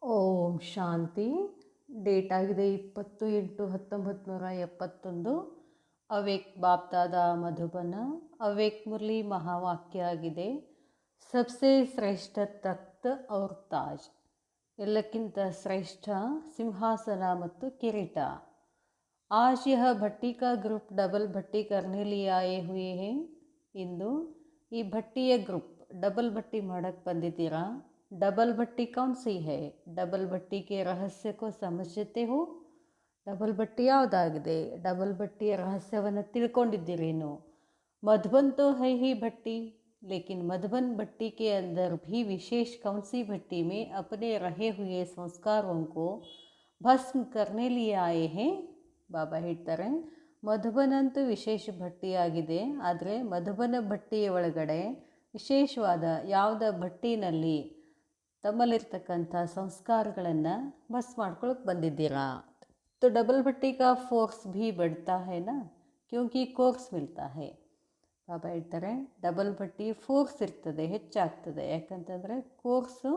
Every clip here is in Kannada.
ಓಂ ಶಾಂತಿ. ಡೇಟ್ ಆಗಿದೆ 20/8/1971. ಅವೇಕ್ ಬಾಪ್ದಾದ ಮಧುಬನ. ಅವೇಕ್ ಮುರಳಿ ಮಹಾವಾಕ್ಯ ಆಗಿದೆ, ಸಬ್ಸೆ ಶ್ರೇಷ್ಠ ತಖ್ತ್ ಔರ್ ತಾಜ್. ಎಲ್ಲಕ್ಕಿಂತ ಶ್ರೇಷ್ಠ ಸಿಂಹಾಸನ ಮತ್ತು ಕಿರೀಟ. आज यह भट्टी का ग्रुप डबल भट्टी करने लिए आए हुए हैं. इंदु ಈ ಭಟ್ಟಿಯ ಗ್ರೂಪ್ ಡಬಲ್ ಭಟ್ಟಿ ಮಾಡಕ್ಕೆ ಬಂದಿದ್ದೀರಾ. डबल भट्टी कौन सी है? डबल भट्टी के रहस्य को समझते हो? डबल भट्टी ಯಾವುದಾಗಿದೆ? डबल भट्टिಯ ರಹಸ್ಯವನ್ನು ತಿಳ್ಕೊಂಡಿದ್ದೀರೇನು? मधुबन तो है ही भट्टी, लेकिन मधुबन भट्टी के अंदर भी विशेष कौन सी भट्टी में अपने रहे हुए संस्कारों को भस्म करने लिए आए हैं? ಬಾಬಾ ಹೇಳ್ತಾರೆ, ಮಧುಬನ ಅಂತೂ ವಿಶೇಷ ಭಟ್ಟಿಯಾಗಿದೆ. ಆದರೆ ಮಧುಬನ ಭಟ್ಟಿಯ ಒಳಗಡೆ ವಿಶೇಷವಾದ ಯಾವುದ ಭಟ್ಟಿನಲ್ಲಿ ತಮ್ಮಲ್ಲಿರ್ತಕ್ಕಂಥ ಸಂಸ್ಕಾರಗಳನ್ನು ಭಸ್ಮ ಮಾಡ್ಕೊಳಕ್ಕೆ ಬಂದಿದ್ದೀರಾ. तो डबल भट्टी का फोर्स भी बढ़ता है ना, क्योंकि कोर्स मिलता है. ಬಾಬಾ ಹೇಳ್ತಾರೆ, ಡಬಲ್ ಭಟ್ಟಿ ಫೋರ್ಸ್ ಇರ್ತದೆ, ಹೆಚ್ಚಾಗ್ತದೆ. ಯಾಕಂತಂದರೆ ಕೋರ್ಸು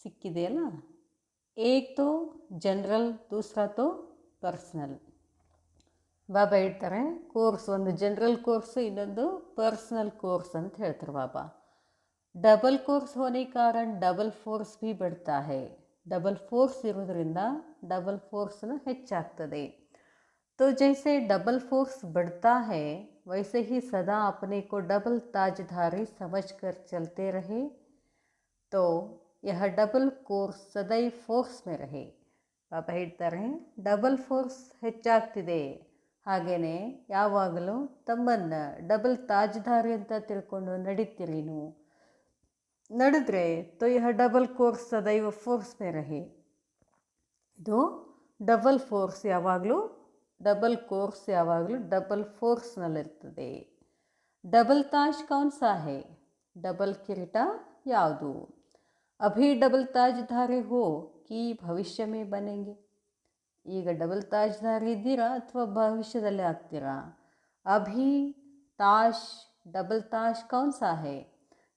ಸಿಕ್ಕಿದೆಯಲ್ಲ. ಏಕ್ ತೋ ಜನರಲ್, ದೂಸರಾ ತೋ ಪರ್ಸ್ನಲ್. ಬಾಬಾ ಹೇಳ್ತಾರೆ, ಕೋರ್ಸ್ ಒಂದು ಜನರಲ್ ಕೋರ್ಸು, ಇನ್ನೊಂದು ಪರ್ಸ್ನಲ್ ಕೋರ್ಸ್ ಅಂತ ಹೇಳ್ತಾರೆ ಬಾಬಾ. ಡಬಲ್ ಕೋರ್ಸ್ ಹೋನೆ ಕಾರಣ ಡಬಲ್ ಫೋರ್ಸ್ ಭೀ ಬಡ್ತಾ ಹೈ. ಡಬಲ್ ಫೋರ್ಸ್ ಇರೋದ್ರಿಂದ ಡಬಲ್ ಫೋರ್ಸ್ನು ಹೆಚ್ಚಾಗ್ತದೆ. तो जैसे डबल फोर्स बढ़ता है, वैसे ही सदा अपने को डबल ताजधारी समझकर चलते रहे, तो यह डबल कोर्स सदैव फोर्स में रहे. ಬಾಬಾ ಹೇಳ್ತಾರೆ, ಡಬಲ್ ಫೋರ್ಸ್ ಹೆಚ್ಚಾಗ್ತಿದೆ, ಹಾಗೆಯೇ ಯಾವಾಗಲೂ ತಮ್ಮನ್ನು ಡಬಲ್ ತಾಜ್ಧಾರಿ ಅಂತ ತಿಳ್ಕೊಂಡು ನಡೀತೀರಿ ನೀವು. ನಡೆದ್ರೆ ತೋ ಯಹ ಡಬಲ್ ಕೋರ್ಸ್ ಸದೈವ ಫೋರ್ಸ್ ಮೇ ರಹೆ. ಇದು ಡಬಲ್ ಫೋರ್ಸ್ ಯಾವಾಗಲೂ, ಡಬಲ್ ಕೋರ್ಸ್ ಯಾವಾಗಲೂ ಡಬಲ್ ಫೋರ್ಸ್ನಲ್ಲಿರ್ತದೆ. ಡಬಲ್ ತಾಜ್ ಕೌನ್ ಸಾ ಹೈ? ಡಬಲ್ ಕಿರೀಟ ಯಾವುದು? ಅಭಿ ಡಬಲ್ ತಾಜ್ಧಾರಿ ಹೋ ಕಿ ಭವಿಷ್ಯ ಮೇ ಬನೆಂಗೆ? ಈಗ ಡಬಲ್ ತಾಜ್ಧಾರಿ ಇದ್ದೀರಾ ಅಥವಾ ಭವಿಷ್ಯದಲ್ಲಿ ಆಗ್ತೀರಾ? ಅಭಿ ತಾಜ್, ಡಬಲ್ ತಾಜ್ ಕೌನ್ ಸಾ ಹೈ?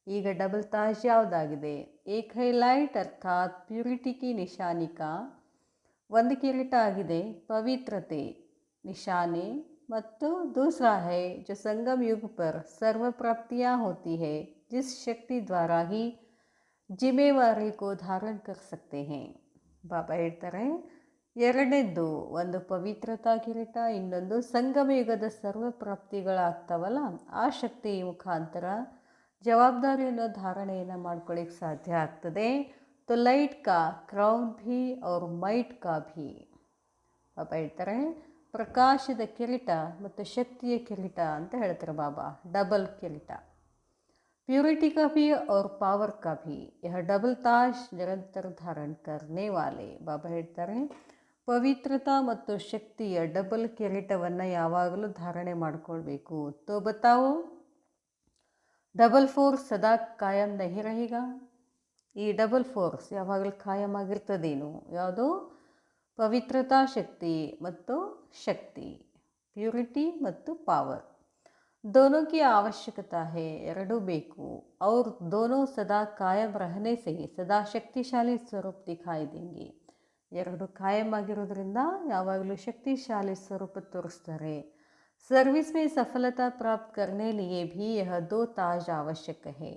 ಈಗ ಡಬಲ್ ತಾಜ್ ಯಾವುದಾಗಿದೆ? ಏಕ್ ಹೈ ಲೈಟ್ ಅರ್ಥಾತ್ ಪ್ಯೂರಿಟಿ ಕಿ ನಿಶಾನಿ ಕಾ. ಒಂದು ಕಿರೀಟ ಆಗಿದೆ ಪವಿತ್ರತೆ ನಿಶಾನೆ, ಮತ್ತು दूसरा है जो संगम युग पर सर्व प्राप्तियाँ होती है, जिस शक्ति द्वारा ही जिम्मेवारी को धारण कर सकते हैं. ಬಾಬಾ ಹೇಳ್ತಾರೆ, ಎರಡನೇದ್ದು ಒಂದು ಪವಿತ್ರತಾ ಕಿರೀಟ, ಇನ್ನೊಂದು ಸಂಗಮ ಯುಗದ ಸರ್ವ ಪ್ರಾಪ್ತಿಗಳಾಗ್ತಾವಲ್ಲ, ಆ ಶಕ್ತಿಯ ಮುಖಾಂತರ ಜವಾಬ್ದಾರಿಯನ್ನು ಧಾರಣೆಯನ್ನು ಮಾಡ್ಕೊಳ್ಳಿಕ್ಕೆ ಸಾಧ್ಯ ಆಗ್ತದೆ. तो लाइट का क्राउन भी और माइट का भी. ಬಾಬಾ ಹೇಳ್ತಾರೆ, ಪ್ರಕಾಶದ ಕಿರೀಟ ಮತ್ತು ಶಕ್ತಿಯ ಕಿರೀಟ ಅಂತ ಹೇಳ್ತಾರೆ ಬಾಬಾ. ಡಬಲ್ ಕಿರೀಟ. प्यूरिटी का भी और पावर का भी. यह डबल ताज निरंतर धारण करने वाले. ಬಾಬಾ ಹೇಳ್ತಾರೆ, ಪವಿತ್ರತಾ ಮತ್ತು ಶಕ್ತಿಯ ಡಬಲ್ ಕಿರೀಟವನ್ನು ಯಾವಾಗಲೂ ಧಾರಣೆ ಮಾಡಿಕೊಳ್ಬೇಕು. ತೋ ಬತಾವೋ, ಡಬಲ್ ಫೋರ್ಸ್ ಸದಾ ಕಾಯಂ ನಹಿ रहेगा. ಈ ಡಬಲ್ ಫೋರ್ಸ್ ಯಾವಾಗಲೂ ಕಾಯಂ ಆಗಿರ್ತದೇನು? ಯಾವುದು? ಪವಿತ್ರತಾ ಶಕ್ತಿ ಮತ್ತು ಶಕ್ತಿ, ಪ್ಯೂರಿಟಿ ಮತ್ತು ಪಾವರ್. दोनों की आवश्यकता है, ಎರಡೂ ಬೇಕು. और दोनों सदा कायम रहने से सदा शक्तिशाली स्वरूप दिखाई देंगे. ಎರಡು ಕಾಯಂ ಆಗಿರೋದ್ರಿಂದ ಯಾವಾಗಲೂ ಶಕ್ತಿಶಾಲಿ ಸ್ವರೂಪ ತೋರಿಸ್ತಾರೆ. सर्विस में सफलता प्राप्त करने लिए भी यह दो ताज आवश्यक है.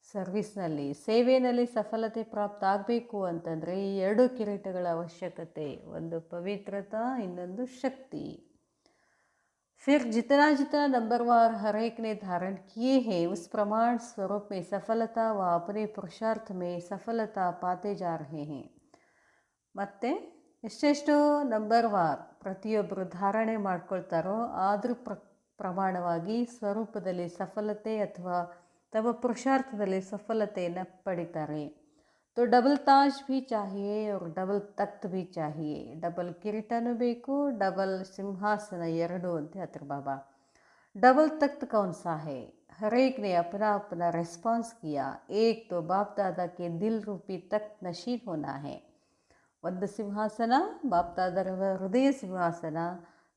ಸರ್ವಿಸ್ನಲ್ಲಿ, ಸೇವೆಯಲ್ಲಿ ಸಫಲತೆ ಪ್ರಾಪ್ತ ಆಗಬೇಕು ಅಂತಂದರೆ ಈ ಎರಡು ಕಿರೀಟಗಳ ಅವಶ್ಯಕತೆ, ಒಂದು ಪವಿತ್ರತಾ, ಇನ್ನೊಂದು ಶಕ್ತಿ. फिर जितना जितना नंबरवार हर एक ने धारण किए हैं, उस प्रमाण स्वरूप में सफलता व अपने पुरुषार्थ में सफलता पाते जा रहे हैं. ಮತ್ತು ಎಷ್ಟೆಷ್ಟು ನಂಬರ್ವಾರ್ ಪ್ರತಿಯೊಬ್ಬರು ಧಾರಣೆ ಮಾಡ್ಕೊಳ್ತಾರೋ ಅದ್ರ ಪ್ರಮಾಣವಾಗಿ ಸ್ವರೂಪದಲ್ಲಿ ಸಫಲತೆ ಅಥವಾ ತಮ್ಮ ಪುರುಷಾರ್ಥದಲ್ಲಿ ಸಫಲತೆಯನ್ನು ಪಡಿತಾರೆ. तो डबल ताज भी चाहिए और डबल तख्त भी चाहिए. डबल ಕಿರೀಟನೂ ಬೇಕು, ಡಬಲ್ ಸಿಂಹಾಸನ ಎರಡು ಅಂತ ಹೇಳ್ತಾರೆ ಬಾಬಾ. डबल तख्त कौन सा है? हर एक ने अपना अपना रिस्पॉन्स किया. एक तो बाप दादा के दिल रूपी तख्त नशीन होना है. ಒಂದು ಸಿಂಹಾಸನ बाप दादा हृदय सिंहासन.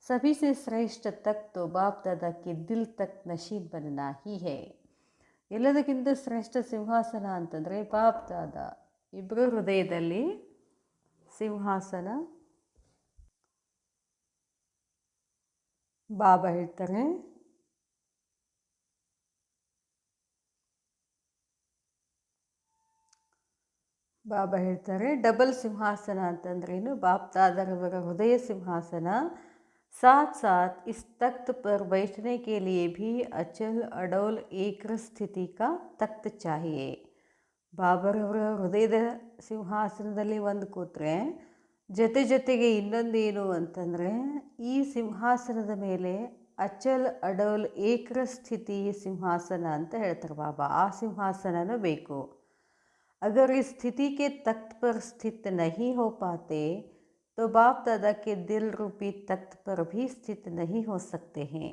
सभी से श्रेष्ठ तख्त तो बाप दादा के दिल तख्त नशीन बनना ही है. ಎಲ್ಲದಕ್ಕಿಂತ ಶ್ರೇಷ್ಠ ಸಿಂಹಾಸನ ಅಂತಂದರೆ ಬಾಪ್ ದಾದ ಇಬ್ಬರು ಹೃದಯದಲ್ಲಿ ಸಿಂಹಾಸನ. ಬಾಬಾ ಹೇಳ್ತಾರೆ, ಡಬಲ್ ಸಿಂಹಾಸನ ಅಂತಂದ್ರೇನು? ಬಾಪ್ದಾದರವರ ಹೃದಯ ಸಿಂಹಾಸನ. साथ साथ इस तख्त पर बैठने के लिए भी अचल अडोल एक स्थिति का तख्त चाहिए. ಬಾಬರವರ ಹೃದಯದ ಸಿಂಹಾಸನದಲ್ಲಿ ಒಂದು ಕೂತ್ರೆ ಜೊತೆಗೆ ಇನ್ನೊಂದೇನು ಅಂತಂದರೆ, ಈ ಸಿಂಹಾಸನದ ಮೇಲೆ ಅಚಲ್ ಅಡೋಲ್ ಏಕರ ಸ್ಥಿತಿ ಸಿಂಹಾಸನ ಅಂತ ಹೇಳ್ತಾರೆ ಬಾಬಾ. ಆ ಸಿಂಹಾಸನನೂ ಬೇಕು. अगर इस स्थिति के तख्त पर स्थित नहीं हो पाते तो बाप दादा के दिल रूपी तख्त पर भी स्थित नहीं हो सकते हैं.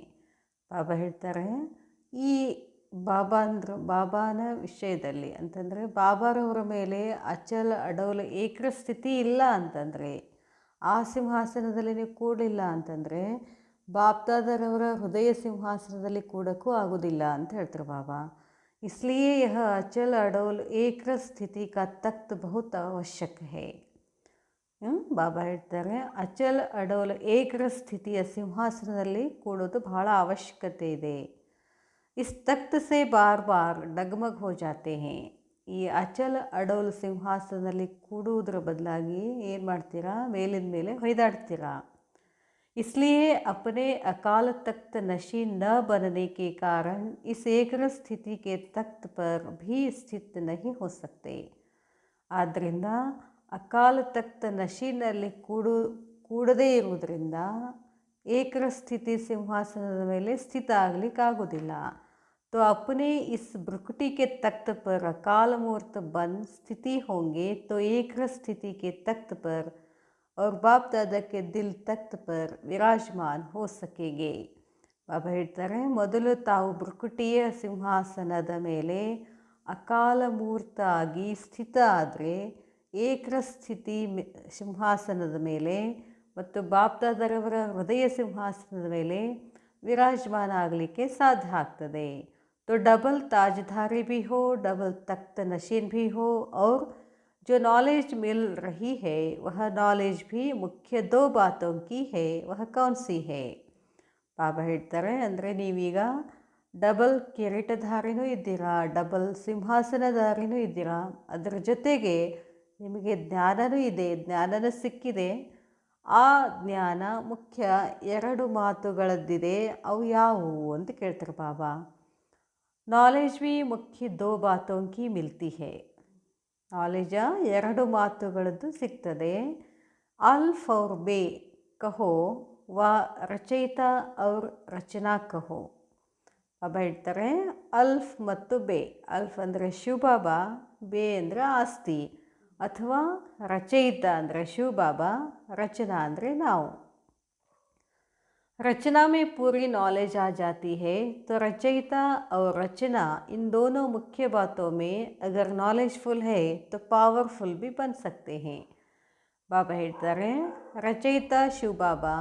ಬಾಬಾ ಹೇಳ್ತಾರೆ, ಈ ಬಾಬಾನ ವಿಷಯದಲ್ಲಿ ಅಂತಂದರೆ, ಬಾಬಾರವರ ಮೇಲೆ ಅಚಲ ಅಡೋಲ ಏಕರ ಸ್ಥಿತಿ ಇಲ್ಲ ಅಂತಂದರೆ, ಆ ಸಿಂಹಾಸನದಲ್ಲಿ ನೀವು ಕೂಡಲಿಲ್ಲ ಅಂತಂದರೆ ಬಾಪ್ದಾದರವರ ಹೃದಯ ಸಿಂಹಾಸನದಲ್ಲಿ ಕೂಡಕ್ಕೂ ಆಗೋದಿಲ್ಲ ಅಂತ ಹೇಳ್ತಾರೆ ಬಾಬಾ. इसलिए यह अचल अडोल एक स्थिति का तख्त बहुत आवश्यक है. ಬಾಬಾ ಹೇಳ್ತಾರೆ, ಅಚಲ್ ಅಡೋಲ್ ಏಕರ ಸ್ಥಿತಿಯ ಸಿಂಹಾಸನದಲ್ಲಿ ಕೂಡೋದು ಬಹಳ ಅವಶ್ಯಕತೆ ಇದೆ. इस तख्त से बार बार डगमग हो जाते हैं. ಈ ಅಚಲ್ ಅಡೋಲ್ ಸಿಂಹಾಸನದಲ್ಲಿ ಕೂಡುವುದರ ಬದಲಾಗಿ ಏನು ಮಾಡ್ತೀರಾ? ಮೇಲಿನ ಮೇಲೆ ಹೊಯ್ದಾಡ್ತೀರಾ. इसलिए अपने अकाल तख्त नशी न बनने के कारण इस एकರ ಸ್ಥಿತಿ के तख्त पर भी स्थित नहीं हो सकते. ಆದ್ದರಿಂದ ಅಕಾಲ ತಖ್ತ ನಶಿನಲ್ಲಿ ಕೂಡದೇ ಇರುವುದರಿಂದ ಏಕರ ಸ್ಥಿತಿ ಸಿಂಹಾಸನದ ಮೇಲೆ ಸ್ಥಿತ ಆಗಲಿಕ್ಕಾಗೋದಿಲ್ಲ. तो अपने इस ब्रुकुटी के तख्त पर अकाल मुहूर्त बंद स्थिति होंगे तो एकರ स्थिति के तख्त पर और बाप दादा के दिल तख्त पर विराजमान हो सकेंगे. ಬಾಬಾ ಹೇಳ್ತಾರೆ, ಮೊದಲು ತಾವು ಬೃಕುಟಿಯ ಸಿಂಹಾಸನದ ಮೇಲೆ ಅಕಾಲ ಮುಹೂರ್ತ ಆಗಿ ಸ್ಥಿತ ಆದರೆ ಏಕರ ಸ್ಥಿತಿ ಸಿಂಹಾಸನದ ಮೇಲೆ ಮತ್ತು ಬಾಪ್ದಾದರವರ ಹೃದಯ ಸಿಂಹಾಸನದ ಮೇಲೆ ವಿರಾಜಮಾನ ಆಗಲಿಕ್ಕೆ ಸಾಧ್ಯ ಆಗ್ತದೆ. तो डबल ताजधारी भी हो, डबल तख्त नशीन भी हो और जो नॉलेज मिल रही है वह नॉलेज भी मुख्य दो बातों की है. वह कौन सी है? ಬಾಬಾ ಹೇಳ್ತಾರೆ, ಅಂದರೆ ನೀವೀಗ ಡಬಲ್ ಕಿರೀಟಧಾರಿನೂ ಇದ್ದೀರಾ, ಡಬಲ್ ಸಿಂಹಾಸನಧಾರಿನೂ ಇದ್ದೀರಾ, ಅದರ ಜೊತೆಗೆ ನಿಮಗೆ ಜ್ಞಾನನೂ ಇದೆ, ಜ್ಞಾನನೂ ಸಿಕ್ಕಿದೆ. ಆ ಜ್ಞಾನ ಮುಖ್ಯ ಎರಡು ಮಾತುಗಳದ್ದಿದೆ. ಅವು ಯಾವುವು ಅಂತ ಕೇಳ್ತಾರೆ ಬಾಬಾ. ನಾಲೆಜ್ भी ಮುಖ್ಯ दो बातों की मिलती है. ನಾಲೆಜ ಎರಡು ಮಾತುಗಳದ್ದು ಸಿಗ್ತದೆ. ಅಲ್ಫ್ और ಬೇ ಕಹೋ ವ ರಚಯಿತ ಔರ್ ರಚನಾ ಕಹೋ. ಬಾಬಾ ಹೇಳ್ತಾರೆ, ಅಲ್ಫ್ ಮತ್ತು ಬೇ. ಅಲ್ಫ್ ಅಂದರೆ ಶಿವಬಾಬಾ, ಬೇ ಅಂದರೆ ಆಸ್ತಿ ಅಥವಾ ರಚಯಿತ ಅಂದರೆ ಶಿವಬಾಬಾ, ರಚನಾ ಅಂದರೆ ನಾವು. रचना में पूरी नॉलेज आ जाती है तो रचयिता और रचना इन दोनों मुख्य बातों में अगर नॉलेजफुल है तो पावरफुल भी बन सकते हैं. ಬಾಬಾ ಹೇಳ್ತಾರೆ, ರಚಯಿತ ಶಿವಬಾಬಾ,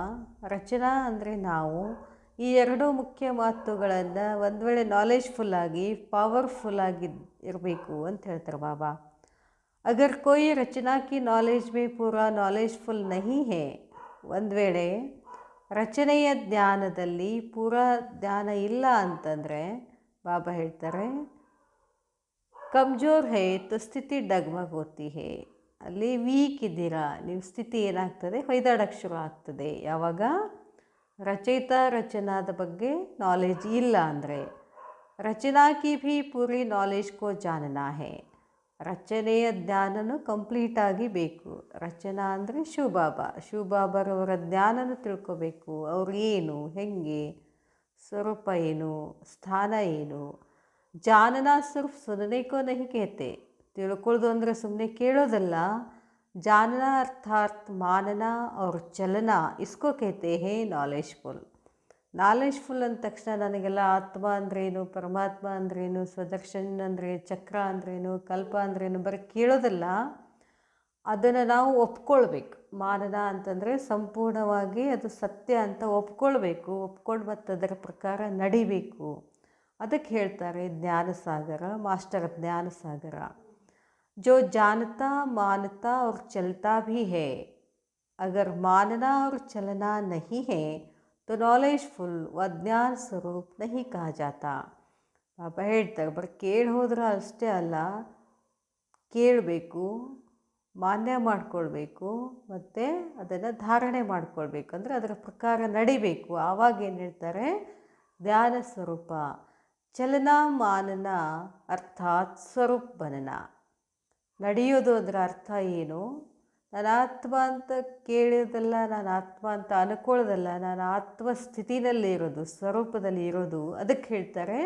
ರಚನಾ ಅಂದರೆ ನಾವು, ಈ ಎರಡೂ ಮುಖ್ಯ ಮಾತುಗಳನ್ನು ಒಂದು ವೇಳೆ ನಾಲೆಜ್ಫುಲ್ಲಾಗಿ ಪವರ್ಫುಲ್ಲಾಗಿ ಇರಬೇಕು ಅಂತ ಹೇಳ್ತಾರೆ ಬಾಬಾ. ಅಗರ್ ಕೋಯಿ ರಚನಾ ಕಿ ನಾಲೆಜ್ ಮೇ ಪೂರಾ ನಾಲೆಜ್ಫುಲ್ ನಹೀ ಹೇ, ಒಂದು ವೇಳೆ ರಚನೆಯ ಜ್ಞಾನದಲ್ಲಿ ಪೂರಾ ಜ್ಞಾನ ಇಲ್ಲ ಅಂತಂದರೆ ಬಾಬಾ ಹೇಳ್ತಾರೆ, ಕಮ್ಜೋರ್ ಹೇ ತೋ ಸ್ಥಿತಿ ಡಗ್ಮಗ್ ಹೋತಿ ಹೇ. ಅಲ್ಲಿ ವೀಕ್ ಇದ್ದೀರಾ, ನೀವು ಸ್ಥಿತಿ ಏನಾಗ್ತದೆ? ಹೊಯ್ದಾಡಕ್ಕೆ ಶುರು ಆಗ್ತದೆ. ಯಾವಾಗ ರಚಯಿತ ರಚನಾದ ಬಗ್ಗೆ ನಾಲೆಜ್ ಇಲ್ಲ ಅಂದರೆ. ರಚನಾ ಕಿ ಭೀ ಪೂರಿ ನಾಲೆಜ್ ಕೋ ಜಾನನಾ ಹೇ. ರಚನೆಯ ಜ್ಞಾನನೂ ಕಂಪ್ಲೀಟಾಗಿ ಬೇಕು. ರಚನಾ ಅಂದರೆ ಶಿವಬಾಬಾ, ಶಿವಬಾಬರವರ ಜ್ಞಾನನೂ ತಿಳ್ಕೋಬೇಕು. ಅವ್ರು ಏನು, ಹೇಗೆ, ಸ್ವರೂಪ ಏನು, ಸ್ಥಾನ ಏನು. ಜಾನನಾ ಸಿರ್ಫ್ ಸುನನೇಕೋ ನಹಿ ಕೇತೆ. ತಿಳ್ಕೊಳ್ಳೋದು ಅಂದರೆ ಸುಮ್ಮನೆ ಕೇಳೋದಲ್ಲ. ಜಾನನಾ ಅರ್ಥಾತ್ ಮಾನನ ಅವ್ರ ಚಲನ, ಇಸ್ಕೋ ಕೇತೆ ಹೇ ನಾಲೆಜ್ಫುಲ್. ನಾಲೆಜ್ಫುಲ್ ಅಂದ ತಕ್ಷಣ ನನಗೆಲ್ಲ ಆತ್ಮ ಅಂದ್ರೇನು, ಪರಮಾತ್ಮ ಅಂದ್ರೇನು, ಸ್ವದರ್ಶನ್ ಅಂದರೆ, ಚಕ್ರ ಅಂದ್ರೇನು, ಕಲ್ಪ ಅಂದ್ರೇನು ಬರೀ ಕೇಳೋದಲ್ಲ, ಅದನ್ನು ನಾವು ಒಪ್ಕೊಳ್ಬೇಕು. ಮಾನನ ಅಂತಂದರೆ ಸಂಪೂರ್ಣವಾಗಿ ಅದು ಸತ್ಯ ಅಂತ ಒಪ್ಕೊಳ್ಬೇಕು. ಒಪ್ಕೊಂಡು ಮತ್ತು ಅದರ ಪ್ರಕಾರ ನಡಿಬೇಕು. ಅದಕ್ಕೆ ಹೇಳ್ತಾರೆ ಜ್ಞಾನಸಾಗರ, ಮಾಸ್ಟರ್ ಜ್ಞಾನಸಾಗರ. जो जानता मानता और चलता भी है, अगर मानना और चलना नहीं है तो ನಾಲೆಜ್ಫುಲ್ व ಜ್ಞಾನ ಸ್ವರೂಪ್ नहीं कहा जाता. ಪಾಪ ಹೇಳ್ತಾರೆ, ಬರೀ ಕೇಳಿ ಹೋದ್ರೆ ಅಷ್ಟೇ ಅಲ್ಲ, ಕೇಳಬೇಕು, ಮಾನ್ಯ ಮಾಡಿಕೊಳ್ಬೇಕು, ಮತ್ತು ಅದನ್ನು ಧಾರಣೆ ಮಾಡಿಕೊಳ್ಬೇಕು, ಅಂದರೆ ಅದರ ಪ್ರಕಾರ ನಡಿಬೇಕು. ಆವಾಗ ಏನು ಹೇಳ್ತಾರೆ, ಧ್ಯಾನ ಸ್ವರೂಪ. ಚಲನ ಮಾನನ ಅರ್ಥಾತ್ ಸ್ವರೂಪ್ ಬನನ. ನಡೆಯೋದು ಅದರ ಅರ್ಥ ಏನು? ನಾನು ಆತ್ಮ ಅಂತ ಕೇಳೋದಲ್ಲ, ನಾನು ಆತ್ಮ ಅಂತ ಅನ್ಕೊಳ್ಳೋದಲ್ಲ, ನಾನು ಆತ್ಮ ಸ್ಥಿತಿನಲ್ಲಿ ಇರೋದು, ಸ್ವರೂಪದಲ್ಲಿ ಇರೋದು. ಅದಕ್ಕೆ ಹೇಳ್ತಾರೆ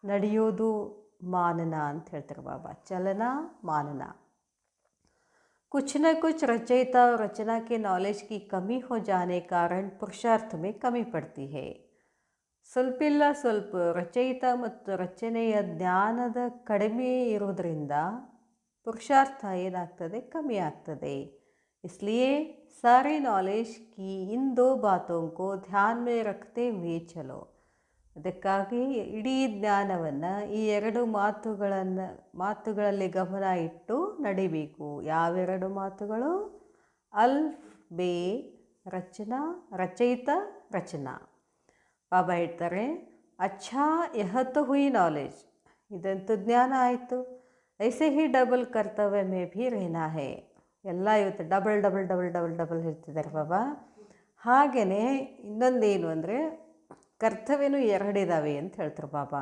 ನಡೆಯೋದು ಮಾನನ ಅಂತ ಹೇಳ್ತಾರೆ ಬಾಬಾ. ಚಲನ ಮಾನನ. कुछ न कुछ रचयिता और रचना के नॉलेज की कमी हो जाने कारण पुरुषार्थ में कमी पड़ती है. ಸ್ವಲ್ಪಿಲ್ಲ ಸ್ವಲ್ಪ ರಚಯಿತ ಮತ್ತು ರಚನೆಯ ಜ್ಞಾನದ ಕಡಿಮೆ ಇರೋದರಿಂದ पुरुषार्थ ಏನಾಗ್ತದೆ, ಕಮ್ಮಿ ಆಗ್ತದೆ. इसलिए सारी नॉलेज की इन दो बातों को ध्यान में रखते हुए चलो. ಅದಕ್ಕಾಗಿ ಇಡೀ ಜ್ಞಾನವನ್ನು ಈ ಎರಡು ಮಾತುಗಳಲ್ಲಿ ಗಮನ ಇಟ್ಟು ನಡಿಬೇಕು. ಯಾವೆರಡು ಮಾತುಗಳು? ಅಲ್ಫ್ ಬೇ ರಚನಾ, ರಚಯಿತ ರಚನಾ. ಬಾಬಾ ಹೇಳ್ತಾರೆ, ಅಚ್ಛಾ ಯಹತು ಹುಯಿ ನಾಲೆಜ್, ಇದಂತೂ ಜ್ಞಾನ ಆಯಿತು. ಐಸೆ ಹಿ ಡಬಲ್ ಕರ್ತವ್ಯ ಮೇ ಭೀ ರೇನಾ ಹೇ. ಎಲ್ಲ ಇವತ್ತು double double double double double ಹೇಳ್ತಿದ್ದಾರೆ ಬಾಬಾ. ಹಾಗೆಯೇ ಇನ್ನೊಂದೇನು ಅಂದರೆ ಕರ್ತವ್ಯನೂ ಎರಡಿದ್ದಾವೆ ಅಂತ ಹೇಳ್ತಾರೆ ಬಾಬಾ.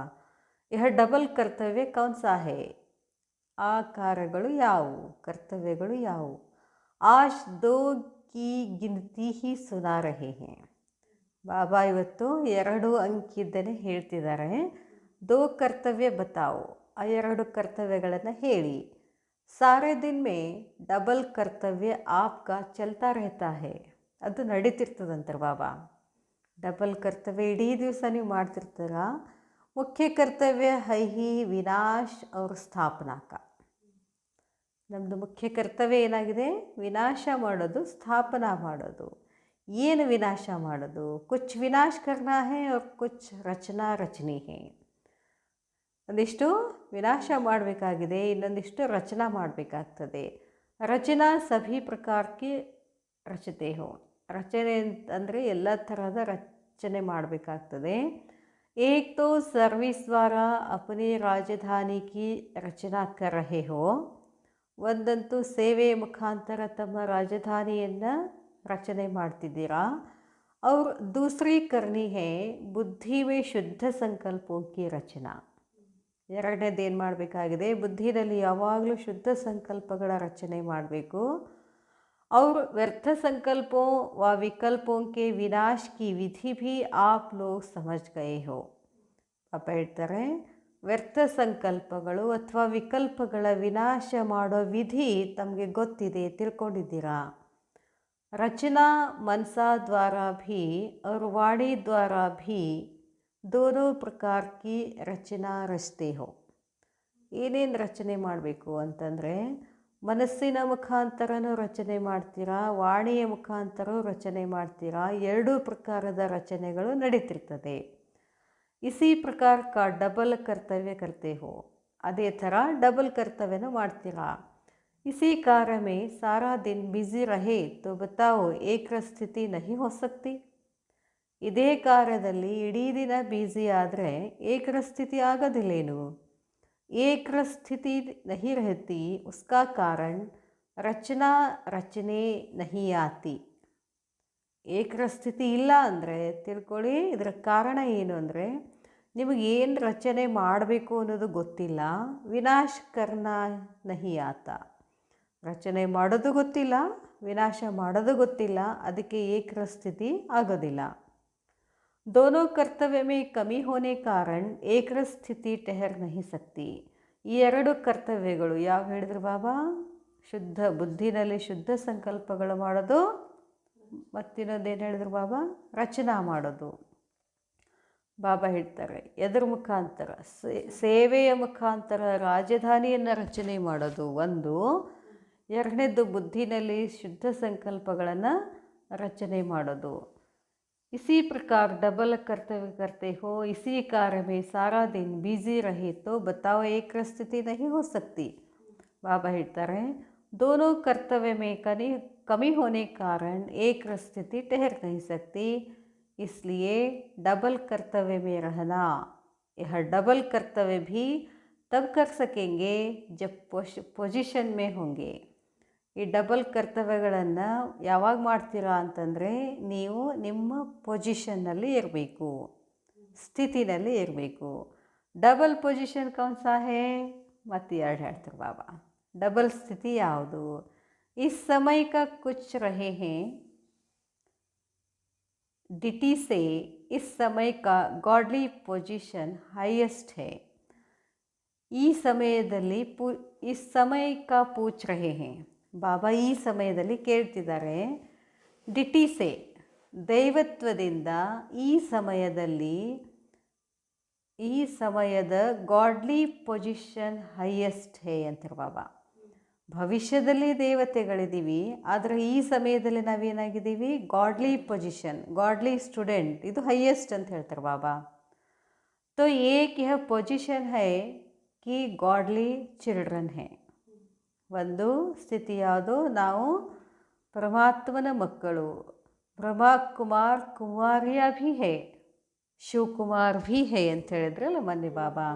ಡಬಲ್ ಕರ್ತವ್ಯ ಕೌನ್ ಸಾ ಹೇ? ಆ ಕಾರ್ಯಗಳು ಯಾವುವು, ಕರ್ತವ್ಯಗಳು ಯಾವುವು? ಆಶ್ ದೋ ಕಿ ಗಿನತಿ ಹಿ ಸುನಾ ರಹೇ ಹೇ. ಬಾಬಾ ಇವತ್ತು 2 ಅಂಕಿದ್ದನೇ ಹೇಳ್ತಿದ್ದಾರೆ. ದೋ ಕರ್ತವ್ಯ ಬತಾವು, ಆ 2 ಕರ್ತವ್ಯಗಳನ್ನು ಹೇಳಿ. ಸಾರೆ ದಿನ ಮೇ ಡಬಲ್ ಕರ್ತವ್ಯ ಆಪ್ಕಾ ಚಲ್ತಾ ರೆಹತಾ ಹೇ. ಅದು ನಡೀತಿರ್ತದಂತಾರೆ ಬಾಬಾ. ಡಬಲ್ ಕರ್ತವ್ಯ ಇಡೀ ದಿವಸ ನೀವು ಮಾಡ್ತಿರ್ತೀರ. ಮುಖ್ಯ ಕರ್ತವ್ಯ ಹೈಹಿ ವಿನಾಶ್ ಅವ್ರ ಸ್ಥಾಪನಾಕ. ನಮ್ಮದು ಮುಖ್ಯ ಕರ್ತವ್ಯ ಏನಾಗಿದೆ? ವಿನಾಶ ಮಾಡೋದು, ಸ್ಥಾಪನಾ ಮಾಡೋದು. ಏನು ವಿನಾಶ ಮಾಡೋದು? ಕುಚ್ ವಿನಾಶ ಕರ್ನಾ ಹೇ ಅವ್ರ ಕುಚ್ ರಚನಾ ರಚನಿ ಹೇ. ಒಂದಿಷ್ಟು ವಿನಾಶ ಮಾಡಬೇಕಾಗಿದೆ, ಇನ್ನೊಂದಿಷ್ಟು ರಚನಾ ಮಾಡಬೇಕಾಗ್ತದೆ. ರಚನಾ ಸಭಿ ಪ್ರಕಾರಕ್ಕೆ ರಚತೆ ಹೋ. ರಚನೆ ಅಂದರೆ ಎಲ್ಲ ಥರದ ರಚನೆ ಮಾಡಬೇಕಾಗ್ತದೆ. ಏಕ್ ತೋ ಸರ್ವಿಸ್ ದ್ವಾರ ಅಪನಿ ರಾಜಧಾನಿ ಕಿ ರಚನಾ ಕರ್ ರಹೆ ಹೋ. ಒಂದಂತೂ ಸೇವೆಯ ಮುಖಾಂತರ ತಮ್ಮ ರಾಜಧಾನಿಯನ್ನು ರಚನೆ ಮಾಡ್ತಿದ್ದೀರಾ. और दूसरी करनी है बुद्धि में शुद्ध संकल्पों की रचना. ಎರಡನೇದೇನು ಮಾಡಬೇಕಾಗಿದೆ? ಬುದ್ಧಿನಲ್ಲಿ ಯಾವಾಗಲೂ ಶುದ್ಧ ಸಂಕಲ್ಪಗಳ ರಚನೆ ಮಾಡಬೇಕು. और व्यर्थ संकल्पों व विकल्पों के विनाश की विधि भी आप लोग समझ गए हो. ಪಾಪ ಹೇಳ್ತಾರೆ, ವ್ಯರ್ಥ ಸಂಕಲ್ಪಗಳು ಅಥವಾ ವಿಕಲ್ಪಗಳ ವಿನಾಶ ಮಾಡೋ ವಿಧಿ ತಮಗೆ ಗೊತ್ತಿದೆ, ತಿಳ್ಕೊಂಡಿದ್ದೀರಾ. रचना मनसा द्वारा भी और वाणी द्वारा भी दोनों प्रकार की रचना रचते हो. ಏನೇನು ರಚನೆ ಮಾಡಬೇಕು ಅಂತಂದರೆ, ಮನಸ್ಸಿನ ಮುಖಾಂತರನೂ ರಚನೆ ಮಾಡ್ತೀರಾ, ವಾಣಿಯ ಮುಖಾಂತರ ರಚನೆ ಮಾಡ್ತೀರಾ. 2 ಪ್ರಕಾರದ ರಚನೆಗಳು ನಡೀತಿರ್ತದೆ. ಇಸಿ ಪ್ರಕಾರ ಕಾ ಡಬಲ್ ಕರ್ತವ್ಯ ಕರ್ತೆ ಹೋ. ಅದೇ ಥರ ಡಬಲ್ ಕರ್ತವ್ಯನೂ ಮಾಡ್ತೀರಾ. इसी कार्य में सारा दिन बिजी रहे तो बताओ एक ಸ್ಥಿತಿ नहीं हो सकती. ಇದೇ ಕಾರ್ಯದಲ್ಲಿ ಇಡೀ ದಿನ ಬ್ಯುಸಿ ಆದರೆ ಏಕರ ಸ್ಥಿತಿ ಆಗೋದಿಲ್ಲೇನು? ಏಕರ ಸ್ಥಿತಿ नहीं रहती, उसका कारण ರಚನಾ ರಚನೆ नहीं आती. ಏಕರ ಸ್ಥಿತಿ ಇಲ್ಲ ಅಂದರೆ ತಿಳ್ಕೊಳ್ಳಿ, ಇದರ ಕಾರಣ ಏನು ಅಂದರೆ ನಿಮಗೇನು ರಚನೆ ಮಾಡಬೇಕು ಅನ್ನೋದು ಗೊತ್ತಿಲ್ಲ. ವಿನಾಶ ಕರ್ನ नहीं आता. ರಚನೆ ಮಾಡೋದು ಗೊತ್ತಿಲ್ಲ, ವಿನಾಶ ಮಾಡೋದು ಗೊತ್ತಿಲ್ಲ, ಅದಕ್ಕೆ ಏಕರ ಸ್ಥಿತಿ ಆಗೋದಿಲ್ಲ. दोनों कर्तव्य में कमी होने कारण ಏಕರ ಸ್ಥಿತಿ ठहर नहीं सकती. ಈ 2 ಕರ್ತವ್ಯಗಳು ಯಾವ ಹೇಳಿದ್ರು ಬಾಬಾ? ಶುದ್ಧ ಬುದ್ಧಿನಲ್ಲಿ ಶುದ್ಧ ಸಂಕಲ್ಪಗಳು ಮಾಡೋದು, ಮತ್ತಿನ್ನೊಂದೇನು ಹೇಳಿದ್ರು ಬಾಬಾ? ರಚನಾ ಮಾಡೋದು. ಬಾಬಾ ಹೇಳ್ತಾರೆ, ಎದರ ಮುಖಾಂತರ? ಸೇವೆಯ ಮುಖಾಂತರ ರಾಜಧಾನಿಯನ್ನು ರಚನೆ ಮಾಡೋದು ಒಂದು. ಎರಡನೇದು ಬುದ್ಧಿನಲ್ಲಿ ಶುದ್ಧ ಸಂಕಲ್ಪಗಳನ್ನು ರಚನೆ ಮಾಡೋದು. इसी प्रकार डबल कर्तव्य करते हो, इसी कार्य में सारा दिन बिजी रहे तो बताओ एक स्थिति नहीं हो सकती. बाबा ಹೇಳ್ತಾರೆ दोनों कर्तव्य में कमी होने के कारण एक स्थिति ठहर नहीं सकती, इसलिए डबल कर्तव्य में रहना। यह डबल कर्तव्य भी तब कर सकेंगे जब ಪೊಸಿಷನ್ में होंगे। ಈ ಡಬಲ್ ಕರ್ತವ್ಯಗಳನ್ನು ಯಾವಾಗ ಮಾಡ್ತೀರಾ ಅಂತಂದರೆ ನೀವು ನಿಮ್ಮ ಪೊಸಿಷನ್ನಲ್ಲಿ ಇರಬೇಕು, ಸ್ಥಿತಿನಲ್ಲಿ ಇರಬೇಕು। ಡಬಲ್ ಪೊಸಿಷನ್ ಕೌನ್ ಸಾ ಹೇ ಮತ್ತು ಎರಡು ಹೇಳ್ತಾರೆ ಬಾಬಾ। डबल स्थिति ಯಾವುದು? इस समय का कुछ रहे हैं डिटी से इस समय का गॉडली पोजीशन हाईएस्ट है। ಈ ಸಮಯದಲ್ಲಿ इस समय का पूछ रहे हैं ಬಾಬಾ ಈ ಸಮಯದಲ್ಲಿ ಕೇಳ್ತಿದ್ದಾರೆ ಡಿಟಿ ಸೆ ದೈವತ್ವದಿಂದ ಈ ಸಮಯದ ಗಾಡ್ಲಿ ಪೊಸಿಷನ್ ಹೈಯೆಸ್ಟ್ ಹೇ ಅಂತಾರೆ ಬಾಬಾ। ಭವಿಷ್ಯದಲ್ಲಿ ದೇವತೆಗಳಿದ್ದೀವಿ, ಆದರೆ ಈ ಸಮಯದಲ್ಲಿ ನಾವೇನಾಗಿದ್ದೀವಿ ಗಾಡ್ಲಿ ಪೊಸಿಷನ್, ಗಾಡ್ಲಿ ಸ್ಟೂಡೆಂಟ್, ಇದು ಹೈಯೆಸ್ಟ್ ಅಂತ ಹೇಳ್ತಾರೆ ಬಾಬಾ। तो एक यह पोजीशन है कि गॉडली चिल्ड्रन है। ಒಂದು ಸ್ಥಿತಿ ಯಾವುದು? ನಾವು ಪರಮಾತ್ಮನ ಮಕ್ಕಳು। ಬ್ರಹ್ಮ ಕುಮಾರ್ ಕುಮಾರಿಯ ಭೀ ಹೇ, ಶಿವಕುಮಾರ್ ಭೀ ಹೇ ಅಂತ ಹೇಳಿದ್ರಲ್ಲ ಮೊನ್ನೆ ಬಾಬಾ।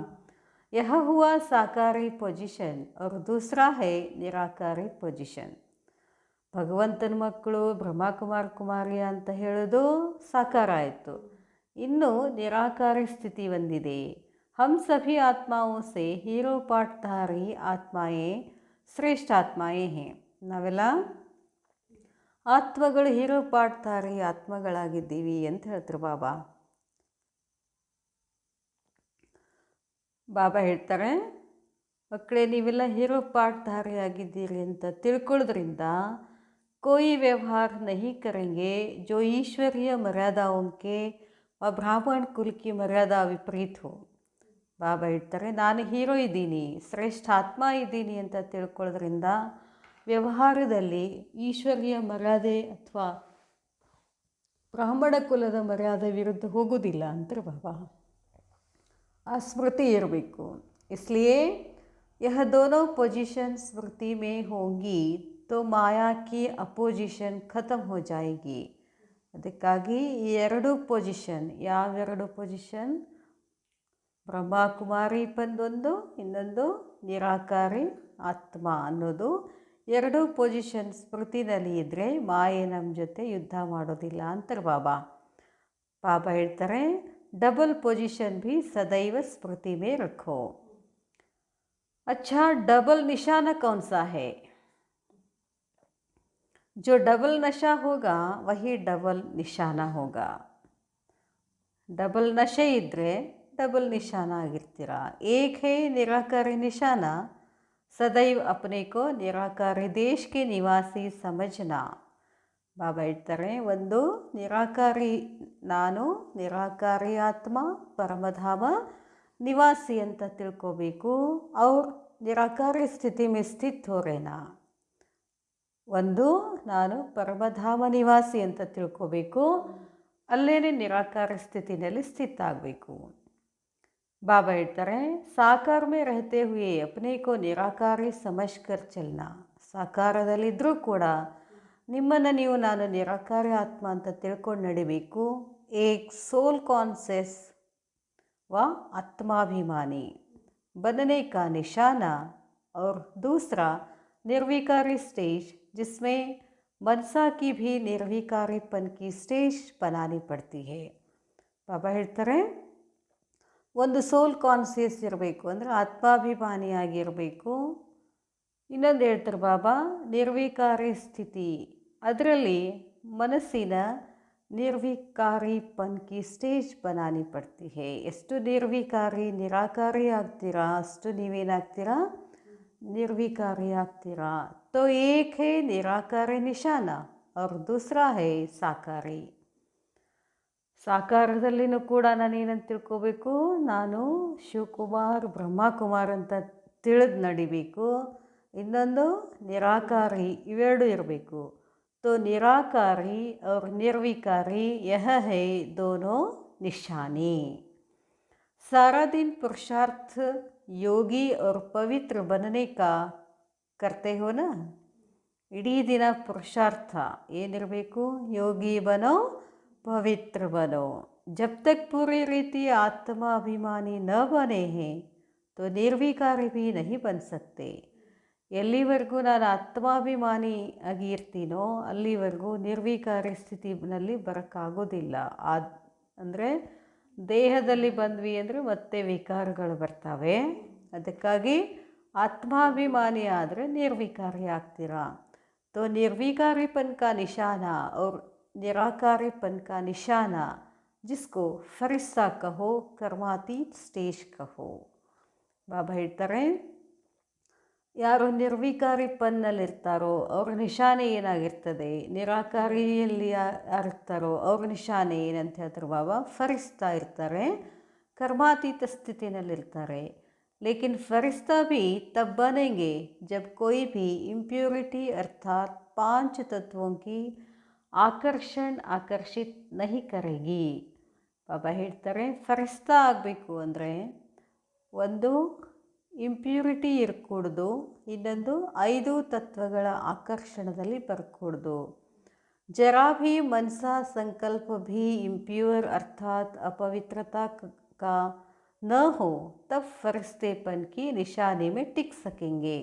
यह हुआ साकारी पोजीशन और दूसरा है निराकारी पोजीशन। ಭಗವಂತನ ಮಕ್ಕಳು ಬ್ರಹ್ಮಕುಮಾರ್ ಕುಮಾರಿ ಅಂತ ಹೇಳೋದು ಸಾಕಾರ ಆಯಿತು, ಇನ್ನು ನಿರಾಕಾರಿ ಸ್ಥಿತಿ ಬಂದಿದೆ। हम सभी आत्माओं से हीरो पाठधारी आत्माएं ಶ್ರೇಷ್ಠ ಆತ್ಮಾಯೇ ಹೇ। ನಾವೆಲ್ಲ ಆತ್ಮಗಳು ಹೀರೋ ಪಾಠಧಾರಿ ಆತ್ಮಗಳಾಗಿದ್ದೀವಿ ಅಂತ ಹೇಳ್ತಾರೆ ಬಾಬಾ। ಬಾಬಾ ಹೇಳ್ತಾರೆ ಮಕ್ಕಳೇ ನೀವೆಲ್ಲ ಹೀರೋ ಪಾಠಧಾರಿ ಆಗಿದ್ದೀರಿ ಅಂತ ತಿಳ್ಕೊಳ್ಳೋದ್ರಿಂದ कोई व्यवहार नहीं करेंगे जो ईश्वरीय मर्यादाओं के व ब्राह्मण कुल की मर्यादा विपरीत हो। ಬಾಬಾ ಹೇಳ್ತಾರೆ ನಾನು ಹೀರೋ ಇದ್ದೀನಿ, ಶ್ರೇಷ್ಠ ಆತ್ಮ ಇದ್ದೀನಿ ಅಂತ ತಿಳ್ಕೊಳ್ಳೋದ್ರಿಂದ ವ್ಯವಹಾರದಲ್ಲಿ ಈಶ್ವರೀಯ ಮರ್ಯಾದೆ ಅಥವಾ ಬ್ರಾಹ್ಮಣ ಕುಲದ ಮರ್ಯಾದೆ ವಿರುದ್ಧ ಹೋಗೋದಿಲ್ಲ ಅಂತಾರೆ ಬಾಬಾ। ಆ ಸ್ಮೃತಿ ಇರಬೇಕು। इसलिए यह दोनों पोजीशन स्मृति में होंगी तो माया की अपोजिशन खत्म हो जाएगी। ಅದಕ್ಕಾಗಿ ಈ ಎರಡು ಪೊಸಿಷನ್, ಯಾವೆರಡು ಪೊಸಿಷನ್? ಬ್ರಹ್ಮಕುಮಾರಿ ಬಂದೊಂದು, ಇನ್ನೊಂದು ನಿರಾಕಾರಿ ಆತ್ಮ ಅನ್ನೋದು ಎರಡು ಪೊಸಿಷನ್ ಸ್ಮೃತಿನಲ್ಲಿ ಇದ್ದರೆ ಮಾಯೆ ನಮ್ಮ ಜೊತೆ ಯುದ್ಧ ಮಾಡೋದಿಲ್ಲ ಅಂತಾರೆ ಬಾಬಾ। ಬಾಬಾ ಹೇಳ್ತಾರೆ डबल पोजीशन भी सदैव स्मृति में रखो। अच्छा, डबल निशाना कौन सा है? जो डबल नशा होगा वही डबल निशाना होगा। डबल नशे इद्रे डबल निशाना ಆಗಿರ್ತೀರಾ। एक है निराकारी निशाना, सदैव अपने को निराकारी देश के निवासी समझना। ಬಾಬಾ ಹೇಳ್ತಾರೆ ಒಂದು ನಿರಾಕಾರಿ, ನಾನು ನಿರಾಕಾರಿ ಆತ್ಮ ಪರಮಧಾಮ ನಿವಾಸಿ ಅಂತ ತಿಳ್ಕೋಬೇಕು। ಅವ್ರ ನಿರಾಕಾರಿ ಸ್ಥಿತಿ में स्थित हो रहना। ಒಂದು ನಾನು ಪರಮಧಾಮ ನಿವಾಸಿ ಅಂತ ತಿಳ್ಕೋಬೇಕು, ಅಲ್ಲೇನೆ ನಿರಾಕಾರ ಸ್ಥಿತಿನಲ್ಲಿ ಸ್ಥಿತ ಆಗಬೇಕು। ಬಾಬಾ ಹೇಳ್ತಾರೆ ಸಾಕಾರ में रहते हुए अपने को निराकारी समझ कर चलना। ಸಾಕಾರದಲ್ಲಿದ್ದರೂ ಕೂಡ ನಿಮ್ಮನ್ನು ನೀವು ನಾನು ನಿರಾಕಾರಿ ಆತ್ಮ ಅಂತ ತಿಳ್ಕೊಂಡು ನಡಿಬೇಕು। एक सोल कॉन्शियस व आत्माभिमानी बनने का निशाना और दूसरा निर्विकारी स्टेज जिसमें मनसा की भी निर्विकारीपन की स्टेज बनानी पड़ती है। ಬಾಬಾ ಹೇಳ್ತಾರೆ ಒಂದು ಸೋಲ್ ಕಾನ್ಸಿಯಸ್ ಇರಬೇಕು, ಅಂದರೆ ಆತ್ಮಾಭಿಮಾನಿಯಾಗಿರಬೇಕು। ಇನ್ನೊಂದು ಹೇಳ್ತಾರೆ ಬಾಬಾ ನಿರ್ವಿಕಾರಿ ಸ್ಥಿತಿ, ಅದರಲ್ಲಿ ಮನಸ್ಸಿನ ನಿರ್ವಿಕಾರಿಪನ್ ಕಿ ಸ್ಟೇಜ್ ಬನಾನಿ ಪಡ್ತಿ ಹೇ। ಎಷ್ಟು ನಿರ್ವಿಕಾರಿ ನಿರಾಕಾರಿ ಆಗ್ತೀರಾ ಅಷ್ಟು ನೀವೇನಾಗ್ತೀರಾ ನಿರ್ವಿಕಾರಿ ಆಗ್ತೀರಾ। तो एक है निराकारी निशाना और दूसरा है साकारी। ಸಾಕಾರದಲ್ಲಿನೂ ಕೂಡ ನಾನೇನಂತ ತಿಳ್ಕೋಬೇಕು, ನಾನು ಶಿವಕುಮಾರ್ ಬ್ರಹ್ಮಕುಮಾರ್ ಅಂತ ತಿಳಿದು ನಡಿಬೇಕು। ಇನ್ನೊಂದು ನಿರಾಕಾರಿ, ಇವೆರಡು ಇರಬೇಕು। तो निराकारी और निर्विकारी यह है दोनों निशानी। सारा दिन पुरुषार्थ योगी और पवित्र बनने का ಕರ್ತೆ ಹೋನ. ಇಡೀ ದಿನ ಪುರುಷಾರ್ಥ ಏನಿರಬೇಕು? ಯೋಗಿ ಬನೋ ಪವಿತ್ರ ಬನೋ. जब तक पूरी रीति आत्माभिमानी न बने हैं तो निर्विकारी भी नहीं बन सकते. ಎಲ್ಲಿವರೆಗೂ ನಾನು ಆತ್ಮಾಭಿಮಾನಿ ಆಗಿ ಇರ್ತೀನೋ ಅಲ್ಲಿವರೆಗೂ ನಿರ್ವಿಕಾರಿ ಸ್ಥಿತಿನಲ್ಲಿ ಬರೋಕ್ಕಾಗೋದಿಲ್ಲ. ಅಂದರೆ ದೇಹದಲ್ಲಿ ಬಂದ್ವಿ ಅಂದರೆ ಮತ್ತೆ ವಿಕಾರಗಳು ಬರ್ತವೆ. ಅದಕ್ಕಾಗಿ ಆತ್ಮಾಭಿಮಾನಿ ಆದರೆ ನಿರ್ವಿಕಾರಿ ಆಗ್ತೀರಾ. तो निर्विकारीपन का निशाना और निराकारीपन का निशाना जिसको फरिस्ता कहो, कर्मातीत स्टेज कहो. ಬಾಬಾ ಹೇಳ್ತಾರೆ, ಯಾರು ನಿರ್ವಿಕಾರಿಪನ್ನಲ್ಲಿರ್ತಾರೋ ಅವ್ರ ನಿಶಾನೆ ಏನಾಗಿರ್ತದೆ, ನಿರಾಕಾರಿಯಲ್ಲಿ ಯಾರಿರ್ತಾರೋ ಅವ್ರ ನಿಶಾನೆ ಏನಂತ ಹೇಳ್ತಾರೆ ಬಾಬಾ, ಫರಿಸ್ತಾ ಇರ್ತಾರೆ, ಕರ್ಮಾತೀತ ಸ್ಥಿತಿನಲ್ಲಿರ್ತಾರೆ. लेकिन फरिश्ता भी तब बनेंगे जब कोई भी इम्प्योरिटी अर्थात 5 तत्वों की आकर्षित नहीं करेगी. ಬಾಬಾ ಹೇಳ್ತಾರೆ, ಫರಿಸ್ತಾ ಆಗಬೇಕು ಅಂದರೆ ಒಂದು ಇಂಪ್ಯೂರಿಟಿ ಇರಕೂಡ್ದು, ಇನ್ನೊಂದು 5 ತತ್ವಗಳ ಆಕರ್ಷಣದಲ್ಲಿ ಬರಕೂಡ್ದು. जरा भी मनसा संकल्प भी इम्प्योर अर्थात अपवित्रता का न हो तब फरिश्तेपन की निशाने में टिक सकेंगे.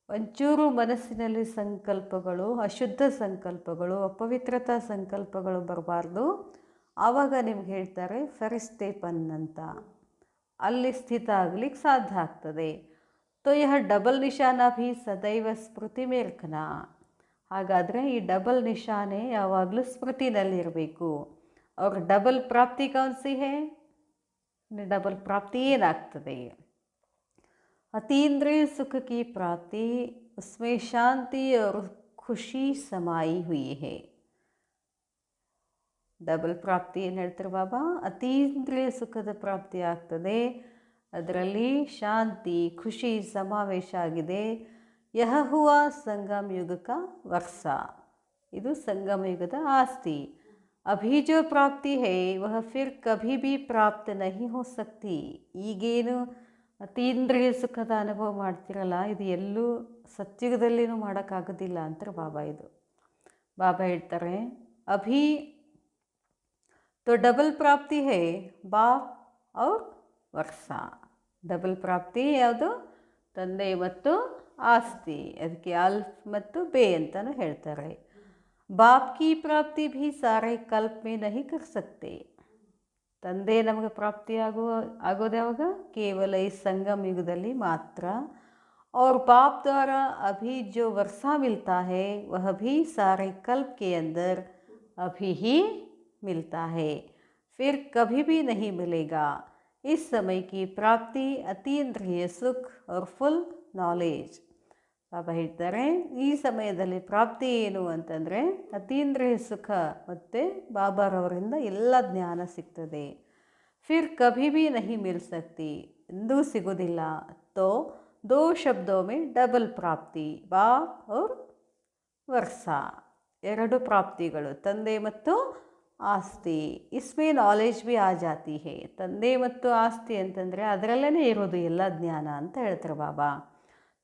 ಒಂಚೂರು ಮನಸ್ಸಿನಲ್ಲಿ ಸಂಕಲ್ಪಗಳು, ಅಶುದ್ಧ ಸಂಕಲ್ಪಗಳು, ಅಪವಿತ್ರತಾ ಸಂಕಲ್ಪಗಳು ಬರಬಾರ್ದು. ಆವಾಗ ನಿಮ್ಗೆ ಹೇಳ್ತಾರೆ ಫರಿಶ್ತೆಪನ್ ಅಂತ, ಅಲ್ಲಿ ಸ್ಥಿತ ಆಗಲಿಕ್ಕೆ ಸಾಧ್ಯ ಆಗ್ತದೆ. तो यह डबल निशाना भी सदैव स्मृति में रखना. ಹಾಗಾದರೆ ಈ ಡಬಲ್ ನಿಶಾನೆ ಯಾವಾಗಲೂ ಸ್ಮೃತಿನಲ್ಲಿರಬೇಕು. और डबल प्राप्ति कौन सी है? डबल प्राप्ति ಏನಾಗ್ತದೆ? अतीन्द्रिय सुख की प्राप्ति, उसमें शांति और खुशी समाई हुई है. ಡಬಲ್ ಪ್ರಾಪ್ತಿ ಏನು ಹೇಳ್ತಾರೆ ಬಾಬಾ? ಅತೀಂದ್ರಿಯ ಸುಖದ ಪ್ರಾಪ್ತಿ ಆಗ್ತದೆ, ಅದರಲ್ಲಿ ಶಾಂತಿ ಖುಷಿ ಸಮಾವೇಶ ಆಗಿದೆ. ಯಹ ಹುವಾ ಸಂಗಮ ಯುಗ ಕಾ ವರ್ಷ, ಇದು ಸಂಗಮ ಯುಗದ ಆಸ್ತಿ. अभी जो प्राप्ति है वह फिर कभी भी प्राप्त नहीं हो सकती. ಈಗೇನು ಅತೀಂದ್ರಿಯ ಸುಖದ ಅನುಭವ ಮಾಡ್ತಿರಲ್ಲ, ಇದು ಎಲ್ಲೂ ಸತ್ಯುಗದಲ್ಲಿನೂ ಮಾಡೋಕ್ಕಾಗೋದಿಲ್ಲ ಅಂತಾರೆ ಬಾಬಾ. ಇದು ಬಾಬಾ ಹೇಳ್ತಾರೆ, ಅಭಿ तो डबल प्राप्ति है बाप और ವರ್ಷ. ಡಬಲ್ ಪ್ರಾಪ್ತಿ ಯಾವುದು? ತಂದೆ ಮತ್ತು ಆಸ್ತಿ. ಅದಕ್ಕೆ ಅಲ್ಫ್ ಮತ್ತು ಬೇ ಅಂತಲೂ ಹೇಳ್ತಾರೆ. बाप की प्राप्ति भी सारे कल्प में नहीं कर सकते. ತಂದೆ ನಮಗೆ ಪ್ರಾಪ್ತಿ ಆಗೋದು ಯಾವಾಗ? ಕೇವಲ ಈ ಸಂಗಮ ಯುಗದಲ್ಲಿ ಮಾತ್ರ. और बाप द्वारा अभी जो वर्षा मिलता है वह भी सारे कल्प के अंदर अभी ही मिलता है, फिर कभी भी नहीं मिलेगा. इस समय की प्राप्ति अतीन्द्रिय सुख और फुल ನಾಲೆಜ್. ಬಾಬಾ ಹೇಳ್ತಾರೆ, ಈ ಸಮಯದಲ್ಲಿ ಪ್ರಾಪ್ತಿ ಏನು ಅಂತಂದರೆ ಅತೀಂದ್ರಿಯ ಸುಖ ಮತ್ತು ಬಾಬಾರವರಿಂದ ಎಲ್ಲ ಜ್ಞಾನ ಸಿಗ್ತದೆ. ಫಿರ್ ಕಭಿ ಭಿ ನಹಿ ಮಿಲ್ ಸಕ್ತಿ, ಎಂದೂ ಸಿಗೋದಿಲ್ಲ. ತೋ ದೋ ಶಬ್ದೋ ಮೇ ಡಬಲ್ ಪ್ರಾಪ್ತಿ, ಬಾಪ್ ಔರ್ ವರ್ಷ, 2 ಪ್ರಾಪ್ತಿಗಳು, ತಂದೆ ಮತ್ತು ಆಸ್ತಿ. ಇಸ್ಮೇ ನಾಲೆಜ್ ಭಿ ಆ ಜಾತಿ ಹೇ. ತಂದೆ ಮತ್ತು ಆಸ್ತಿ ಅಂತಂದರೆ ಅದರಲ್ಲೇ ಇರೋದು ಎಲ್ಲ ಜ್ಞಾನ ಅಂತ ಹೇಳ್ತಾರೆ ಬಾಬಾ.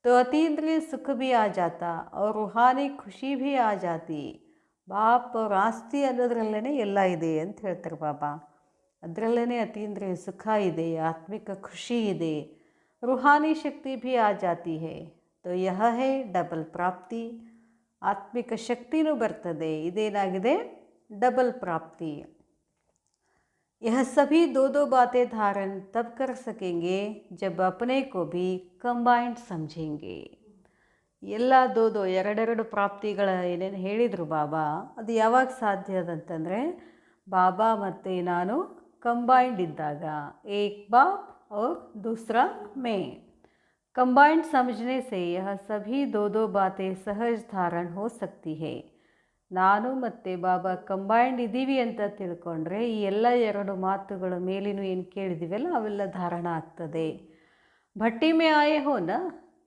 तो अतीन्द्रिय सुख भी आ जाता और रूहानी ಖುಷಿ भी आ जाती. ಬಾಪ್ ಅವ್ರ ಆಸ್ತಿ ಅನ್ನೋದ್ರಲ್ಲೇ ಎಲ್ಲ ಇದೆ ಅಂತ ಹೇಳ್ತಾರೆ ಬಾಬಾ. ಅದರಲ್ಲೇ ಅತೀಂದ್ರಿಯ ಸುಖ ಇದೆ, ಆತ್ಮಿಕ ಖುಷಿ ಇದೆ, ರೂಹಾನಿ ಶಕ್ತಿ ಭಿ ಆ ಜಾತಿ ಹೇ. तो यह है डबल प्राप्ति. ಆತ್ಮಿಕ ಶಕ್ತಿನೂ ಬರ್ತದೆ. ಇದೇನಾಗಿದೆ? डबल प्राप्ति. यह सभी 2 बातें धारण तब कर सकेंगे जब अपने को भी कंबाइंड समझेंगे. ಎಲ್ಲ 2 ಪ್ರಾಪ್ತಿಗಳ ಏನೇನು ಹೇಳಿದರು ಬಾಬಾ, ಅದು ಯಾವಾಗ ಸಾಧ್ಯ ಅದಂತಂದರೆ ಬಾಬಾ ಮತ್ತು ನಾನು ಕಂಬೈಂಡ್ ಇದ್ದಾಗ. ಏಕ್ ಬಾಪ್ और दूसरा मैं. कंबाइंड समझने से यह सभी 2 बातें सहज धारण हो सकती है. ನಾನು ಮತ್ತು ಬಾಬಾ ಕಂಬೈಂಡ್ ಇದ್ದೀವಿ ಅಂತ ತಿಳ್ಕೊಂಡ್ರೆ ಈ ಎಲ್ಲ 2 ಮಾತುಗಳ ಮೇಲಿನೂ ಏನು ಕೇಳಿದ್ದೀವಲ್ಲ ಅವೆಲ್ಲ ಧಾರಣ ಆಗ್ತದೆ. ಭಟ್ಟಿ ಮೇ ಆಯೆ ಹೋ ನ,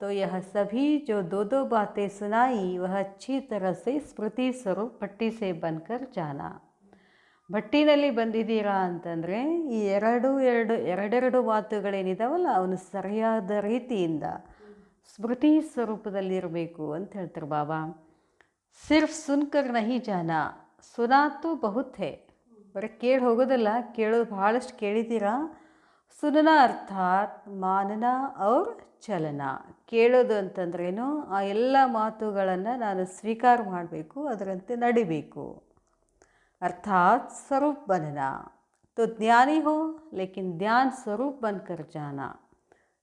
तो यह सभी जो 2 बातें सुनाई वह अच्छी तरह से स्मृति स्वरूप भट्टी से बनकर जाना. ಭಟ್ಟಿನಲ್ಲಿ ಬಂದಿದ್ದೀರಾ ಅಂತಂದರೆ ಈ ಎರಡೆರಡು ಮಾತುಗಳೇನಿದಾವಲ್ಲ ಅವನು ಸರಿಯಾದ ರೀತಿಯಿಂದ ಸ್ಮೃತಿ ಸ್ವರೂಪದಲ್ಲಿರಬೇಕು ಅಂತ ಹೇಳ್ತಾರೆ ಬಾಬಾ. ಸಿರ್ಫ್ ಸುನ್ಕರ್ ನಹಿ ಜಾನ, ಸುನಾತು ಬಹುತ್ ಹೇ. ಬರೀ ಕೇಳಿ ಹೋಗೋದಲ್ಲ, ಕೇಳೋದು ಭಾಳಷ್ಟು ಕೇಳಿದ್ದೀರಾ. ಸುನನ ಅರ್ಥಾತ್ ಮಾನನ ಔರ್ ಚಲನ. ಕೇಳೋದು ಅಂತಂದ್ರೇನು, ಆ ಎಲ್ಲ ಮಾತುಗಳನ್ನು ನಾನು ಸ್ವೀಕಾರ ಮಾಡಬೇಕು, ಅದರಂತೆ ನಡಿಬೇಕು. अर्थात स्वरूप बनना. तो ज्ञानी हो लेकिन ध्यान स्वरूप बनकर जाना.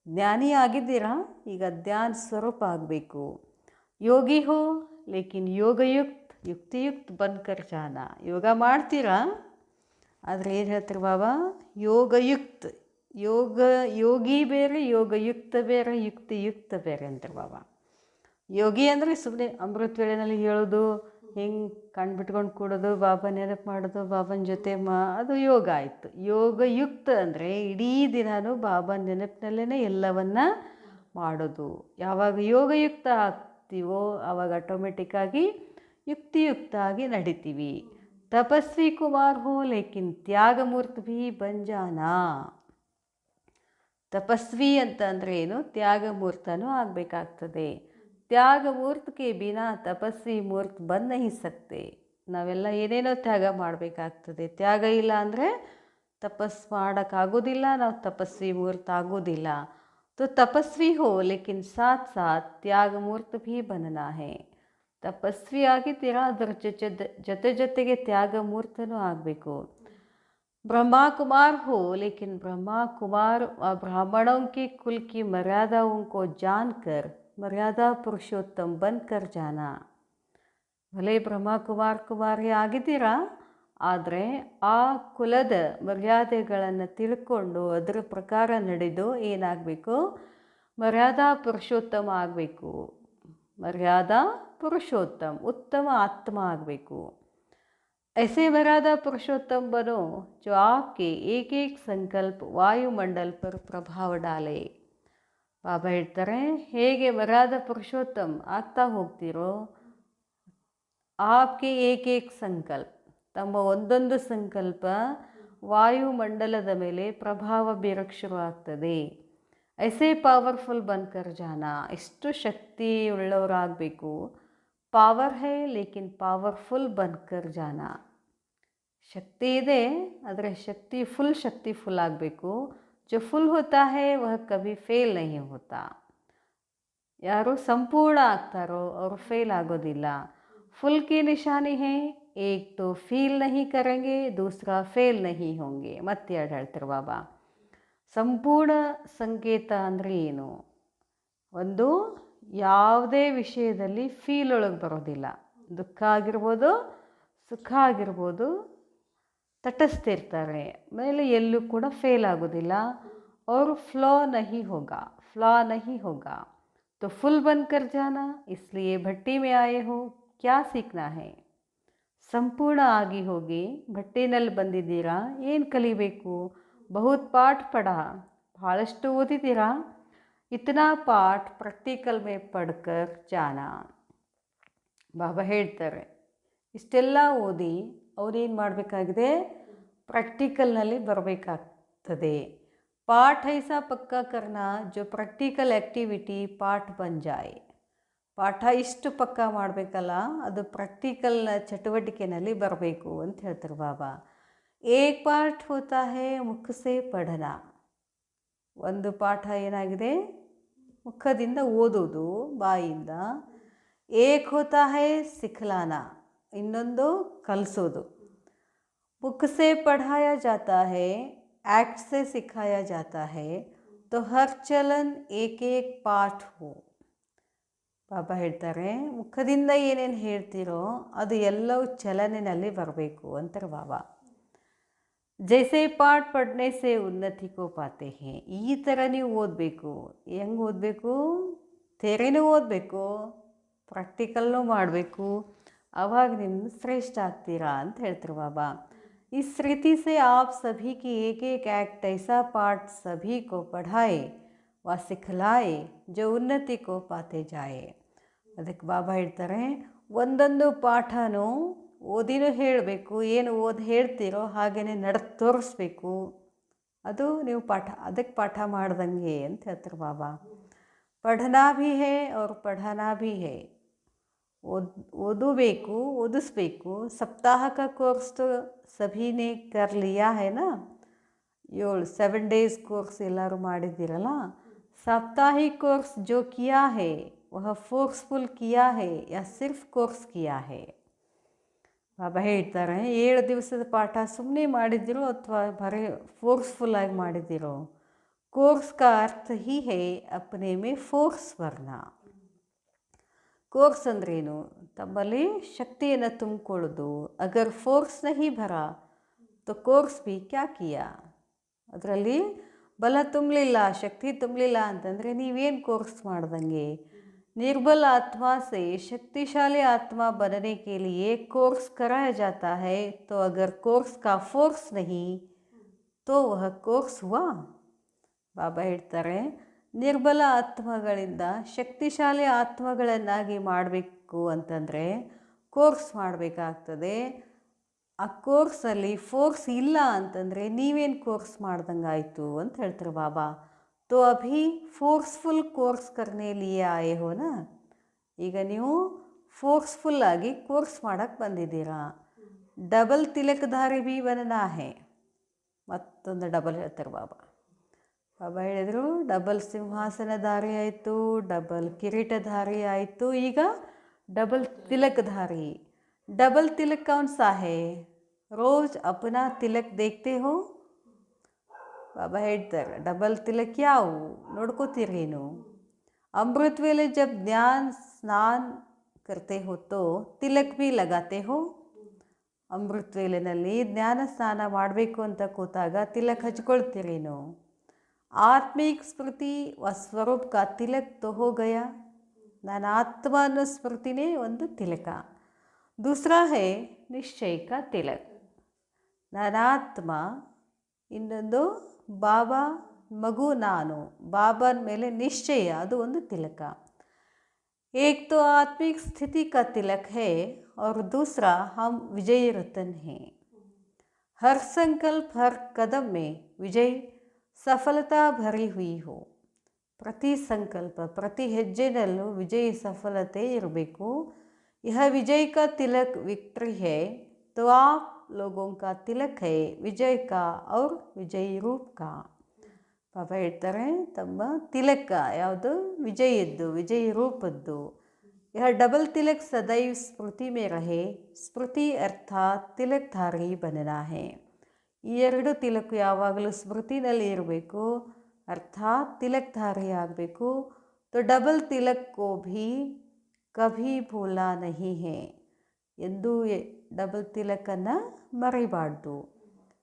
ಜ್ಞಾನಿ ಆಗಿದ್ದೀರಾ, ಈಗ ಧ್ಯಾನ ಸ್ವರೂಪ ಆಗಬೇಕು. ಯೋಗಿ ಹೋ ಲೇಕಿನ್ ಯೋಗಯುಕ್ತ ಯುಕ್ತಿಯುಕ್ತ ಬನ್ಕರ್ ಜಾನ. ಯೋಗ ಮಾಡ್ತೀರಾ, ಆದರೆ ಏನು ಹೇಳ್ತಾರೆ ಬಾಬಾ, ಯೋಗಯುಕ್ತ. ಯೋಗಿ ಬೇರೆ, ಯೋಗಯುಕ್ತ ಬೇರೆ, ಯುಕ್ತಿಯುಕ್ತ ಬೇರೆ ಅಂತಾರೆ ಬಾಬಾ. ಯೋಗಿ ಅಂದರೆ ಸುಮ್ಮನೆ ಅಮೃತ ವೇಳೆಯಲ್ಲಿ ಹೇಳೋದು, ಹಿಂಗೆ ಕಣ್ಣು ಬಿಟ್ಕೊಂಡು ಕೂಡೋದು, ಬಾಬಾ ನೆನಪು ಮಾಡೋದು, ಬಾಬನ ಜೊತೆ ಅದು ಯೋಗ ಆಯಿತು. ಯೋಗಯುಕ್ತ ಅಂದರೆ ಇಡೀ ದಿನಾನು ಬಾಬಾ ನೆನಪಿನಲ್ಲೇ ಎಲ್ಲವನ್ನ ಮಾಡೋದು. ಯಾವಾಗ ಯೋಗಯುಕ್ತ ಆಗ್ತೀವೋ ಆವಾಗ ಆಟೋಮೆಟಿಕ್ಕಾಗಿ ಯುಕ್ತಿಯುಕ್ತ ಆಗಿ ನಡಿತೀವಿ. ತಪಸ್ವಿ ಕುಮಾರ್ ಹೋ ಲೇಕಿನ್ ತ್ಯಾಗಮೂರ್ತಿ ಭೀ ಬಂಜಾನ. ತಪಸ್ವಿ ಅಂತ ಅಂದರೆ ಏನು, ತ್ಯಾಗಮೂರ್ತನೂ ಆಗಬೇಕಾಗ್ತದೆ. ತ್ಯಾಗ ಮೂರ್ತ ಕೆ ಬಿನಾ ತಪಸ್ವಿ ಮೂರ್ತ ಬಂದ್ ನಹಿ ಸಕ್ತೆ. ನಾವೆಲ್ಲ ಏನೇನೋ ತ್ಯಾಗ ಮಾಡಬೇಕಾಗ್ತದೆ. ತ್ಯಾಗ ಇಲ್ಲ ಅಂದರೆ ತಪಸ್ ಮಾಡೋಕ್ಕಾಗೋದಿಲ್ಲ, ನಾವು ತಪಸ್ವಿ ಮೂರ್ತ ಆಗೋದಿಲ್ಲ. तो तपस्वी हो लेकिन साथ साथ त्याग मूर्त भी बनना है. ತಪಸ್ವಿ ಆಗಿದ್ದೀರಾ, ಅದರ ಜೊತೆ ಜೊತೆಗೆ ತ್ಯಾಗ ಮೂರ್ತನೂ ಆಗಬೇಕು. ब्रह्मा कुमार हो लेकिन ब्रह्मा कुमार ब्राह्मणों के कुल की मर्यादाओं को जानकर मर्यादा पुरुषोत्तम बनकर जाना. ಭಲೆ ಬ್ರಹ್ಮ ಕುಮಾರಿ ಆಗಿದ್ದೀರಾ, ಆದರೆ ಆ ಕುಲದ ಮರ್ಯಾದೆಗಳನ್ನು ತಿಳ್ಕೊಂಡು ಅದರ ಪ್ರಕಾರ ನಡೆದು ಏನಾಗಬೇಕು, ಮರ್ಯಾದಾ ಪುರುಷೋತ್ತಮ ಆಗಬೇಕು. ಮರ್ಯಾದಾ पुरुषोत्तम उत्तम आत्मा ಆಗಬೇಕು. ऐसे मर्यादा पुरुषोत्तम बनो जो आपके एक एक संकल्प वायुमंडल पर प्रभाव डाले. ಬಾಬಾ ಹೇಳ್ತಾರೆ, ಹೇಗೆ ಮರ್ಯಾದಾ ಪುರುಷೋತ್ತಮ್ ಆಗ್ತಾ ಹೋಗ್ತೀರೋ, ಆಪ್ಕೆ ಏಕ್ ಏಕ್ ಸಂಕಲ್ಪ, ತಮ್ಮ ಒಂದೊಂದು ಸಂಕಲ್ಪ ವಾಯುಮಂಡಲದ ಮೇಲೆ ಪ್ರಭಾವ ಬೀರಕ್ಕೆ ಶುರು ಆಗ್ತದೆ. ಐಸೇ ಪವರ್ಫುಲ್ ಬನ್ಕರ್ ಜಾನ. ಎಷ್ಟು ಶಕ್ತಿ ಉಳ್ಳವರಾಗಬೇಕು. ಪಾವರ್ ಹೇ ಲೇಕಿನ್ ಪವರ್ಫುಲ್ ಬನ್ಕರ್ ಜಾನ. ಶಕ್ತಿ ಇದೆ, ಆದರೆ ಶಕ್ತಿಫುಲ್ ಆಗಬೇಕು. जो फुल होता है वह कभी फेल नहीं होता. ಯಾರು ಸಂಪೂರ್ಣ ಆಗ್ತಾರೋ ಅವರು ಫೇಲ್ ಆಗೋದಿಲ್ಲ. ಫುಲ್ की निशानी है, एक तो फील नहीं करेंगे, दूसरा फेल नहीं होंगे. ಮತ್ತೆ ಎರಡು ಹೇಳ್ತಾರೆ ಬಾಬಾ. ಸಂಪೂರ್ಣ ಸಂಕೇತ ಅಂದರೆ ಏನು, ಒಂದು ಯಾವುದೇ ವಿಷಯದಲ್ಲಿ ಫೀಲ್ ಒಳಗೆ ಬರೋದಿಲ್ಲ. ದುಃಖ ಆಗಿರ್ಬೋದು, ಸುಖ ಆಗಿರ್ಬೋದು, ತಟಸ್ಥಿರ್ತಾರೆ, ಮೇಲೆ ಎಲ್ಲೂ ಕೂಡ ಫೇಲ್ ಆಗೋದಿಲ್ಲ. और फ्लॉ नहीं होगा. तो फुल बनकर जाना, इसलिए भट्टी में आए हो, क्या सीखना है. ಸಂಪೂರ್ಣ ಆಗಿ ಹೋಗಿ ಭಟ್ಟಿನಲ್ಲಿ ಬಂದಿದ್ದೀರಾ, ಏನು ಕಲಿಬೇಕು. ಬಹುತ್ ಪಾಠ ಪಢ, ಭಾಳಷ್ಟು ಓದಿದ್ದೀರಾ. ಇತನಾ ಪಾಠ ಪ್ರಾಕ್ಟಿಕಲ್ ಮೇ ಪಡ್ಕರ್ ಜಾನ. ಬಾಬಾ ಹೇಳ್ತಾರೆ, ಇಷ್ಟೆಲ್ಲ ಓದಿ ಅವರೇನು ಮಾಡಬೇಕಾಗಿದೆ, ಪ್ರಾಕ್ಟಿಕಲ್ನಲ್ಲಿ ಬರಬೇಕಾಗ್ತದೆ. ಪಾಠ ಐಸಾ ಪಕ್ಕಾ ಕರ್ನಾ ಜೋ ಪ್ರಾಕ್ಟಿಕಲ್ ಆ್ಯಕ್ಟಿವಿಟಿ ಪಾಠ ಬನ್ ಜಾಯ್. ಪಾಠ ಇಷ್ಟು ಪಕ್ಕಾ ಮಾಡಬೇಕಲ್ಲ, ಅದು ಪ್ರಾಕ್ಟಿಕಲ್ ಚಟುವಟಿಕೆಯಲ್ಲಿ ಬರಬೇಕು ಅಂತ ಹೇಳ್ತಾರೆ ಬಾಬಾ. ಏಕ್ ಪಾಠ ಹೋತಾ ಹೇ ಮುಖ ಸೇ ಪಢನ. ಒಂದು ಪಾಠ ಏನಾಗಿದೆ, ಮುಖದಿಂದ ಓದೋದು, ಬಾಯಿಂದ. ಏಕ್ ಹೋತಾ ಹೇ ಸಿಖಲಾನ, ಇನ್ನೊಂದು ಕಲಿಸೋದು. मुख से पढ़ाया जाता है, एक्ट से सिखाया जाता है, तो हर चलन एक एक पाठ हो. ಬಾಬಾ ಹೇಳ್ತಾರೆ, ಮುಖದಿಂದ ಏನೇನು ಹೇಳ್ತೀರೋ ಅದು ಎಲ್ಲವೂ ಚಲನೆಯಲ್ಲಿ ಬರಬೇಕು ಅಂತಾರೆ ಬಾಬಾ. ಜೈಸೆ ಪಾಠ ಪಡ್ನೆ ಸೆ ಉನ್ನತಿ ಕೋ ಪಾತೆ ಹೇ. ಈ ಥರ ನೀವು ಓದಬೇಕು. ಹೆಂಗೆ ಓದಬೇಕು, ಥೇರಿನೂ ಓದಬೇಕು, ಪ್ರಾಕ್ಟಿಕಲ್ನೂ ಮಾಡಬೇಕು, ಆವಾಗ ನಿಮ್ಮ ಶ್ರೇಷ್ಠ ಆಗ್ತೀರಾ ಅಂತ ಹೇಳ್ತಾರೆ ಬಾಬಾ. इस रीति से आप सभी की एक एक एक्ट ऐसा पाठ सभी को पढ़ाए व सिखलाए जो उन्नति को पाते जाए. ಅದಕ್ಕೆ ಬಾಬಾ ಹೇಳ್ತಾರೆ, ಒಂದೊಂದು ಪಾಠನೂ ಓದಿನೂ ಹೇಳಬೇಕು, ಏನು ಓದಿ ಹೇಳ್ತೀರೋ ಹಾಗೆಯೇ ನಡೆದು ತೋರಿಸ್ಬೇಕು. ಅದು ನೀವು ಪಾಠ, ಅದಕ್ಕೆ ಪಾಠ ಮಾಡ್ದಂಗೆ ಅಂತ ಹೇಳ್ತಾರೆ ಬಾಬಾ. पढ़ना भी है और पढ़ाना भी है। ಓದಬೇಕು, ಓದಿಸ್ಬೇಕು. ಸಪ್ತಾಹಕ ಕೋರ್ಸ್ तो सभी ने कर लिया है ना. 7 days ಕೋರ್ಸ್ ಎಲ್ಲರೂ ಮಾಡಿದ್ದೀರಲ್ಲ. साप्ताहिक कोर्स जो किया है वह फोर्सफुल किया है या सिर्फ कोर्स किया है. ಬಾಬಾ ಹೇಳ್ತಾರೆ 7 ದಿವಸದ ಪಾಠ ಸುಮ್ಮನೆ ಮಾಡಿದ್ದೀರೋ ಅಥವಾ ಬರೀ ಫೋರ್ಸ್ಫುಲ್ಲಾಗಿ ಮಾಡಿದ್ದೀರೋ. ಕೋರ್ಸ್ का अर्थ ही है अपने में फोर्स भरना. ಕೋರ್ಸ್ ಅಂದ್ರೇನು? ತಮ್ಮಲ್ಲಿ ಶಕ್ತಿಯನ್ನು ತುಂಬಿಕೊಳ್ಳೋದು. ಅಗರ್ ಫೋರ್ಸ್ ನಹಿ ಭರ ತೋ ಕೋರ್ಸ್ ಭಿ ಕ್ಯಾ ಕಿಯಾ. ಅದರಲ್ಲಿ ಬಲ ತುಂಬಲಿಲ್ಲ, ಶಕ್ತಿ ತುಂಬಲಿಲ್ಲ ಅಂತಂದರೆ ನೀವೇನು ಕೋರ್ಸ್ ಮಾಡ್ದಂಗೆ. निर्बल आत्मा से शक्तिशाली आत्मा बनने के लिए कोर्स कराया जाता है. तो अगर कोर्स का फोर्स नहीं तो वह कोर्स हुआ. ಬಾಬಾ ಹೇಳ್ತಾರೆ ನಿರ್ಬಲ ಆತ್ಮಗಳಿಂದ ಶಕ್ತಿಶಾಲಿ ಆತ್ಮಗಳನ್ನಾಗಿ ಮಾಡಬೇಕು ಅಂತಂದರೆ ಕೋರ್ಸ್ ಮಾಡಬೇಕಾಗ್ತದೆ. ಆ ಕೋರ್ಸಲ್ಲಿ ಫೋರ್ಸ್ ಇಲ್ಲ ಅಂತಂದರೆ ನೀವೇನು ಕೋರ್ಸ್ ಮಾಡ್ದಂಗಾಯಿತು ಅಂತ ಹೇಳ್ತಾರೆ ಬಾಬಾ. तो अभी फोर्सफुल कोर्स करने लिए आए हो ना. ಈಗ ನೀವು ಫೋರ್ಸ್ಫುಲ್ಲಾಗಿ ಕೋರ್ಸ್ ಮಾಡೋಕ್ಕೆ ಬಂದಿದ್ದೀರಾ. ಡಬಲ್ ತಿಲಕಧಾರಿ ಭೀ बनना है. ಮತ್ತೊಂದು ಡಬಲ್ ಹೇಳ್ತಾರೆ ಬಾಬಾ. ಬಾಬಾ ಹೇಳಿದರು ಡಬಲ್ ಸಿಂಹಾಸನಧಾರಿ ಆಯಿತು, ಡಬಲ್ ಕಿರೀಟಧಾರಿ ಆಯಿತು, ಈಗ ಡಬಲ್ ತಿಲಕಧಾರಿ. डबल तिलक कौन सा है? रोज़ अपना तिलक देखते हो. ಬಾಬಾ ಹೇಳ್ತಾರೆ ಡಬಲ್ ತಿಲಕ್ ಯಾವು ನೋಡ್ಕೋತೀರೇನು? अमृत वेले जब ज्ञान स्नान करते हो तो तिलक भी लगाते हो. ಅಮೃತ ವೇಳೆನಲ್ಲಿ ಜ್ಞಾನ ಸ್ನಾನ ಮಾಡಬೇಕು ಅಂತ ಕೂತಾಗ ತಿಲಕ್ ಹಚ್ಕೊಳ್ತೀರೇನು? ಆತ್ಮಿಕ ಸ್ಮೃತಿ ವ ಸ್ವರೂಪ ಕಾ ತಿಲಕ್ ತೋ ಹೋ ಗಯಾ. ನಾನು ಆತ್ಮ ಅನ್ನೋ ಸ್ಮೃತಿನೇ ಒಂದು ತಿಲಕ. ದೂಸರಾ ಹೇ ನಿಶ್ಚಯ ಕಾ ತಿಲಕ್. ನಾನಾತ್ಮ, ಇನ್ನೊಂದು ಬಾಬಾ ಮಗು ನಾನು. ಬಾಬಾನ ಮೇಲೆ ನಿಶ್ಚಯ, ಅದು ಒಂದು ತಿಲಕ. एक तो आत्मिक स्थिति का तिलक है और दूसरा हम विजय रतन हैं. हर संकल्प हर कदम में विजय सफलता भरी हुई हो. ಪ್ರತಿ ಸಂಕಲ್ಪ ಪ್ರತಿ ಹೆಜ್ಜೆನಲ್ಲೂ ವಿಜಯ ಸಫಲತೆ ಇರಬೇಕು. यह विजय का तिलक विक्ट्री है तो आप लोगों का तिलक है विजय का और विजयी रूप का. ಬಾಬಾ ಹೇಳ್ತಾರೆ ತಮ್ಮ ತಿಲಕ ಯಾವುದು? ವಿಜಯದ್ದು, ವಿಜಯಿ ರೂಪದ್ದು. यह डबल तिलक सदैव स्मृति में रहे. स्मृति अर्थात तिलकधारी बनना है. ಈ ಎರಡು ತಿಲಕು ಯಾವಾಗಲೂ ಸ್ಮೃತಿನಲ್ಲಿ ಇರಬೇಕು, ಅರ್ಥಾತ್ ತಿಲಕಧಾರಿ ಆಗಬೇಕು. तो डबल तिलक को भी कभी भूलना नहीं है. ಎಂದೂ ಡಬಲ್ ತಿಲಕನ್ನು ಮರಿಬಾರ್ದು.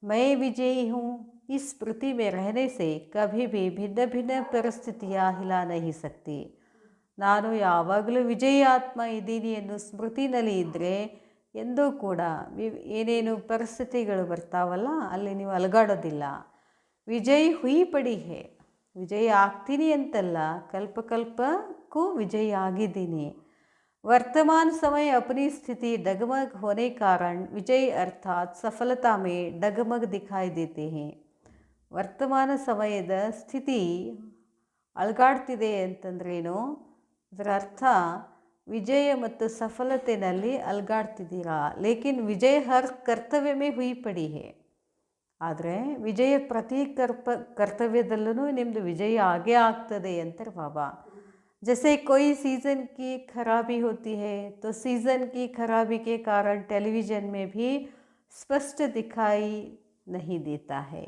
मैं विजयी हूँ इस स्मृति में रहने से कभी भी भिन्न भिन्न परिस्थितियाँ हिला नहीं सकती. ನಾನು ಯಾವಾಗಲೂ ವಿಜಯಿ ಆತ್ಮ ಇದ್ದೀನಿ ಎನ್ನುವ ಸ್ಮೃತಿನಲ್ಲಿ ಇದ್ದರೆ ಎಂದೂ ಕೂಡ ಏನೇನು ಪರಿಸ್ಥಿತಿಗಳು ಬರ್ತಾವಲ್ಲ ಅಲ್ಲಿ ನೀವು ಅಲಗಾಡೋದಿಲ್ಲ. ವಿಜಯ್ ಹುಯಿ ಪಡಿ ಹೇ. ವಿಜಯಿ ಆಗ್ತೀನಿ ಅಂತಲ್ಲ, ಕಲ್ಪಕ್ಕೂ ವಿಜಯಿ ಆಗಿದ್ದೀನಿ. वर्तमान समय अपनी स्थिति डगमग होने कारण विजय अर्थात सफलता में डगमग दिखाई देते हैं. ವರ್ತಮಾನ ಸಮಯದ ಸ್ಥಿತಿ ಅಲುಗಾಡ್ತಿದೆ ಅಂತಂದ್ರೇನು? ಅದರ ಅರ್ಥ ವಿಜಯ ಮತ್ತು ಸಫಲತೆಯಲ್ಲಿ ಅಲುಗಾಡ್ತಿದ್ದೀರಾ. ಲೇಕಿನ್ ವಿಜಯ ಹರ್ ಕರ್ತವ್ಯ ಮೇ ಹುಯಿ ಪಡಿ ಹೇ. ಆದರೆ ವಿಜಯ ಪ್ರತಿ ಕರ್ತವ್ಯದಲ್ಲೂ ನಿಮ್ಮದು ವಿಜಯ ಆಗೇ ಆಗ್ತದೆ ಅಂತಾರೆ ಬಾಬಾ. जैसे कोई सीज़न की खराबी होती है तो सीज़न की खराबी के कारण टेलीविज़न में भी स्पष्ट दिखाई नहीं देता है.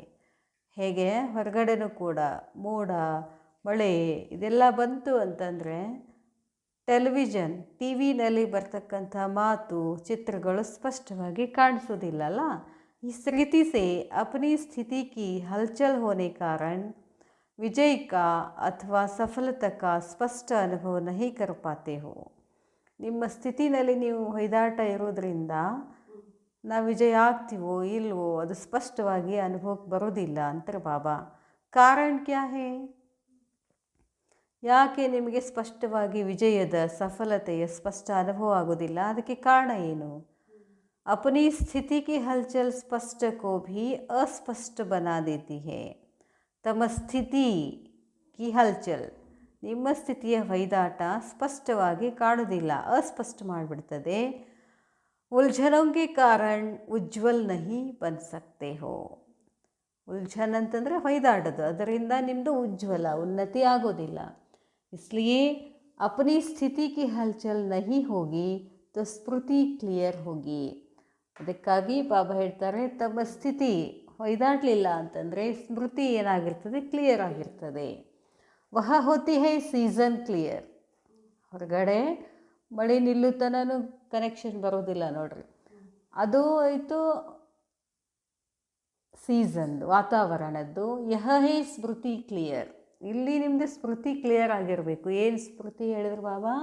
ಹೇಗೆ ಹೊರಗಡೆನೂ ಕೂಡ ಮೋಡ ಮಳೆ ಇದೆಲ್ಲ ಬಂತು ಅಂತಂದರೆ ಟೆಲಿವಿಷನ್ ಟಿ ವಿನಲ್ಲಿ ಬರ್ತಕ್ಕಂಥ ಮಾತು ಚಿತ್ರಗಳು ಸ್ಪಷ್ಟವಾಗಿ ಕಾಣಿಸೋದಿಲ್ಲಲ್ಲ. इस रीति से अपनी स्थिति की हलचल होने कारण विजय का अथवा सफलता का स्पष्ट अनुभव नहीं कर पाते हो. ನಿಮ್ಮ ಸ್ಥಿತಿನಲ್ಲಿ ನೀವು ಹೊಯ್ದಾಟ ಇರೋದ್ರಿಂದ ನಾವು ವಿಜಯ ಆಗ್ತೀವೋ ಇಲ್ವೋ ಅದು ಸ್ಪಷ್ಟವಾಗಿ ಅನುಭವಕ್ಕೆ ಬರೋದಿಲ್ಲ ಅಂತಾರೆ ಬಾಬಾ. ಕಾರಣ ಕ್ಯಾ ಹೇ? ಯಾಕೆ ನಿಮಗೆ ಸ್ಪಷ್ಟವಾಗಿ ವಿಜಯದ ಸಫಲತೆಯ ಸ್ಪಷ್ಟ ಅನುಭವ ಆಗೋದಿಲ್ಲ? ಅದಕ್ಕೆ ಕಾರಣ ಏನು? अपनी स्थिति की हलचल स्पष्ट को भी अस्पष्ट बना देती है. ತಮ್ಮ ಸ್ಥಿತಿ ಕಿ ಹಲ್ಚಲ್ ನಿಮ್ಮ ಸ್ಥಿತಿಯ ಹೊಯ್ದಾಟ ಸ್ಪಷ್ಟವಾಗಿ ಕಾಣುವುದಿಲ್ಲ, ಅಸ್ಪಷ್ಟ ಮಾಡಿಬಿಡ್ತದೆ. ಉಲ್झनों के कारण ಉಜ್ವಲ್ नहीं बन सकते हो. ಉಲ್झನ್ ಅಂತಂದರೆ ಹೊಯ್ದಾಡೋದು, ಅದರಿಂದ ನಿಮ್ಮದು ಉಜ್ವಲ ಉನ್ನತಿ ಆಗೋದಿಲ್ಲ. इसलिए अपनी स्थिति की हलचल नहीं होगी तो ಸ್ಮೃತಿ ಕ್ಲಿಯರ್ ಹೋಗಿ. ಅದಕ್ಕಾಗಿ ಬಾಬಾ ಹೇಳ್ತಾರೆ, ತಮ್ಮ ಸ್ಥಿತಿ ಹೊಯ್ದಾಡಲಿಲ್ಲ ಅಂತಂದರೆ ಸ್ಮೃತಿ ಏನಾಗಿರ್ತದೆ, ಕ್ಲಿಯರ್ ಆಗಿರ್ತದೆ. ವಹ ಹೋತಿ ಹೈ ಸೀಸನ್ ಕ್ಲಿಯರ್. ಹೊರಗಡೆ ಮಳೆ ನಿಲ್ಲುತ್ತನೂ ಕನೆಕ್ಷನ್ ಬರೋದಿಲ್ಲ ನೋಡ್ರಿ, ಅದು ಆಯಿತು ಸೀಸನ್ದು, ವಾತಾವರಣದ್ದು. ಯಹ ಹೇ ಸ್ಮೃತಿ ಕ್ಲಿಯರ್. ಇಲ್ಲಿ ನಿಮ್ಮದು ಸ್ಮೃತಿ ಕ್ಲಿಯರ್ ಆಗಿರಬೇಕು. ಏನು ಸ್ಮೃತಿ ಹೇಳಿದ್ರು ಬಾಬಾ?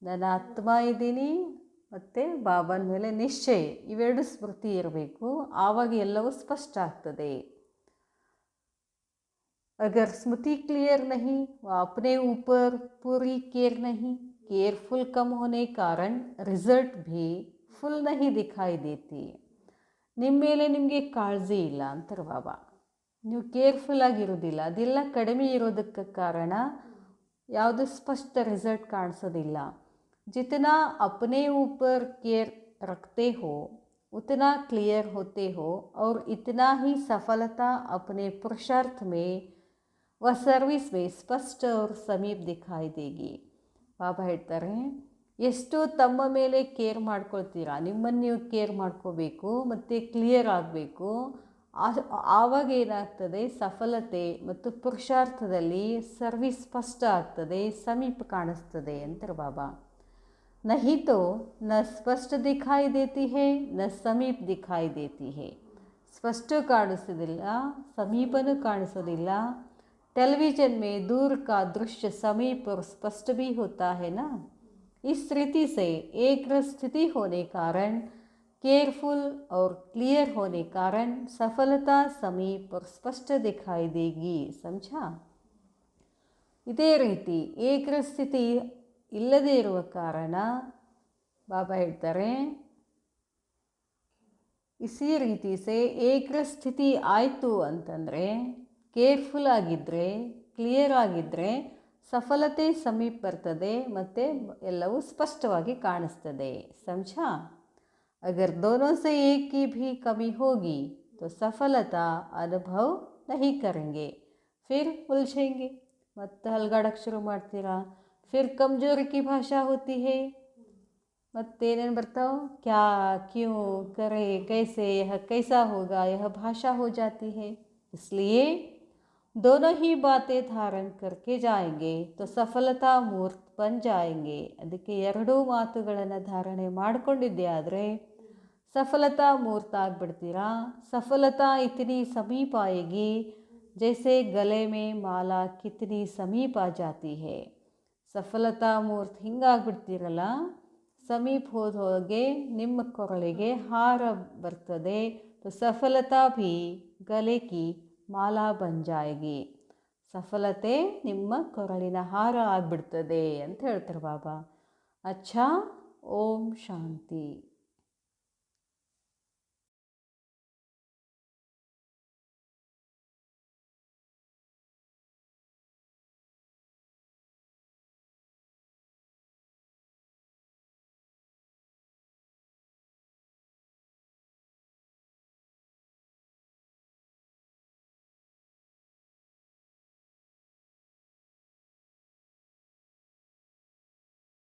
ನಾನು ಆತ್ಮ ಇದ್ದೀನಿ ಮತ್ತು ಬಾಬನ ಮೇಲೆ ನಿಶ್ಚಯ, ಇವೆರಡು ಸ್ಮೃತಿ ಇರಬೇಕು. ಆವಾಗ ಎಲ್ಲವೂ ಸ್ಪಷ್ಟ ಆಗ್ತದೆ. अगर स्मृति क्लियर नहीं व अपने ऊपर पूरी केयर नहीं, केयरफुल कम होने कारण रिजल्ट भी फुल नहीं दिखाई देती. ನಿಮ್ಮ ಮೇಲೆ ನಿಮಗೆ ಕಾಳಜಿ ಇಲ್ಲ ಅಂತಾರೆ ಬಾಬಾ. ನೀವು ಕೇರ್ಫುಲ್ ಆಗಿರೋದಿಲ್ಲ, ಅದೆಲ್ಲ ಕಡಿಮೆ ಇರೋದಕ್ಕೆ ಕಾರಣ ಯಾವುದು ಸ್ಪಷ್ಟ ರಿಸಲ್ಟ್ ಕಾಣಿಸೋದಿಲ್ಲ. जितना अपने ऊपर केयर रखते हो उतना क्लियर होते हो और इतना ही सफलता अपने पुरुषार्थ में व सर्विस में स्पष्ट और समीप दिखाई देगी. ಬಾಬಾ ಹೇಳ್ತಾರೆ, ಎಷ್ಟು ತಮ್ಮ ಮೇಲೆ ಕೇರ್ ಮಾಡ್ಕೊಳ್ತೀರಾ, ನಿಮ್ಮನ್ನು ನೀವು ಕೇರ್ ಮಾಡ್ಕೋಬೇಕು ಮತ್ತು ಕ್ಲಿಯರ್ ಆಗಬೇಕು. ಆವಾಗ ಏನಾಗ್ತದೆ, ಸಫಲತೆ ಮತ್ತು ಪುರುಷಾರ್ಥದಲ್ಲಿ ಸರ್ವಿಸ್ ಸ್ಪಷ್ಟ ಆಗ್ತದೆ, ಸಮೀಪ ಕಾಣಿಸ್ತದೆ ಅಂತಾರೆ ಬಾಬಾ. नहीं तो न स्पष्ट दिखाई देती है न समीप दिखाई देती है. स्पष्ट ಕಾಣಿಸೋದಿಲ್ಲ, ಸಮೀಪನೂ ಕಾಣಿಸೋದಿಲ್ಲ. टेलीविज़न में दूर का दृश्य समीप और स्पष्ट भी होता है ना. इस रीति से एक स्थिति होने कारण केयरफुल और क्लियर होने कारण सफलता समीप और स्पष्ट दिखाई देगी. समझा? ಇದೇ ರೀತಿ ಏಕ ಸ್ಥಿತಿ ಇಲ್ಲದೇ ಇರುವ ಕಾರಣ ಬಾಬಾ ಹೇಳ್ತಾರೆ, ಇಸಿ ರೀತಿ ಸೇ ಏಕ ಸ್ಥಿತಿ ಆಯಿತು ಅಂತಂದರೆ, ಕೇರ್ಫುಲ್ ಆಗಿದ್ದರೆ, ಕ್ಲಿಯರ್ ಆಗಿದ್ದರೆ ಸಫಲತೆ ಸಮೀಪ ಬರ್ತದೆ ಮತ್ತು ಎಲ್ಲವೂ ಸ್ಪಷ್ಟವಾಗಿ ಕಾಣಿಸ್ತದೆ. ಸಮझा? अगर दोनों से एक की भी कमी होगी तो सफलता अनुभव नहीं करेंगे, फिर उलझेंगे. ಮತ್ತು ಹಲ್ಗಾಡಕ್ಕೆ ಶುರು ಮಾಡ್ತೀರಾ. फिर कमज़ोरी की भाषा होती है. मत्तेनेनु ಬರ್ತಾವೆ, क्या क्यों करे कैसे यह कैसा होगा, यह भाषा हो जाती है. इसलिए दोनों ही बातें धारण करके जाएंगे तो सफलता मूर्त बन जाएंगे. ಅದಕ್ಕೆ ಎರಡೂ ಮಾತುಗಳನ್ನು ಧಾರಣೆ ಮಾಡಿಕೊಂಡಿದ್ದೆ ಆದರೆ सफलता मूर्त ಆಗಿಬಿಡ್ತೀರಾ. सफलता इतनी समीप आएगी जैसे गले में माला कितनी समीप आ जाती है. ಸಫಲತಾ ಮೂರ್ತಿ ಹಿಂಗಾಗ್ಬಿಡ್ತೀರಲ್ಲ, ಸಮೀಪ ಹೋದ ಹೋಗೆ ನಿಮ್ಮ ಕೊರಳಿಗೆ ಹಾರ ಬರ್ತದೆ. ಸಫಲತಾ ಭೀ ಗಲೆ ಕಿ ಮಾಲಾ ಬನ್ ಜಾಯೇಗಿ. ಸಫಲತೆ ನಿಮ್ಮ ಕೊರಳಿನ ಹಾರ ಆಗಿಬಿಡ್ತದೆ ಅಂತ ಹೇಳ್ತಾರೆ ಬಾಬಾ. ಅಚ್ಚಾ, ಓಂ ಶಾಂತಿ.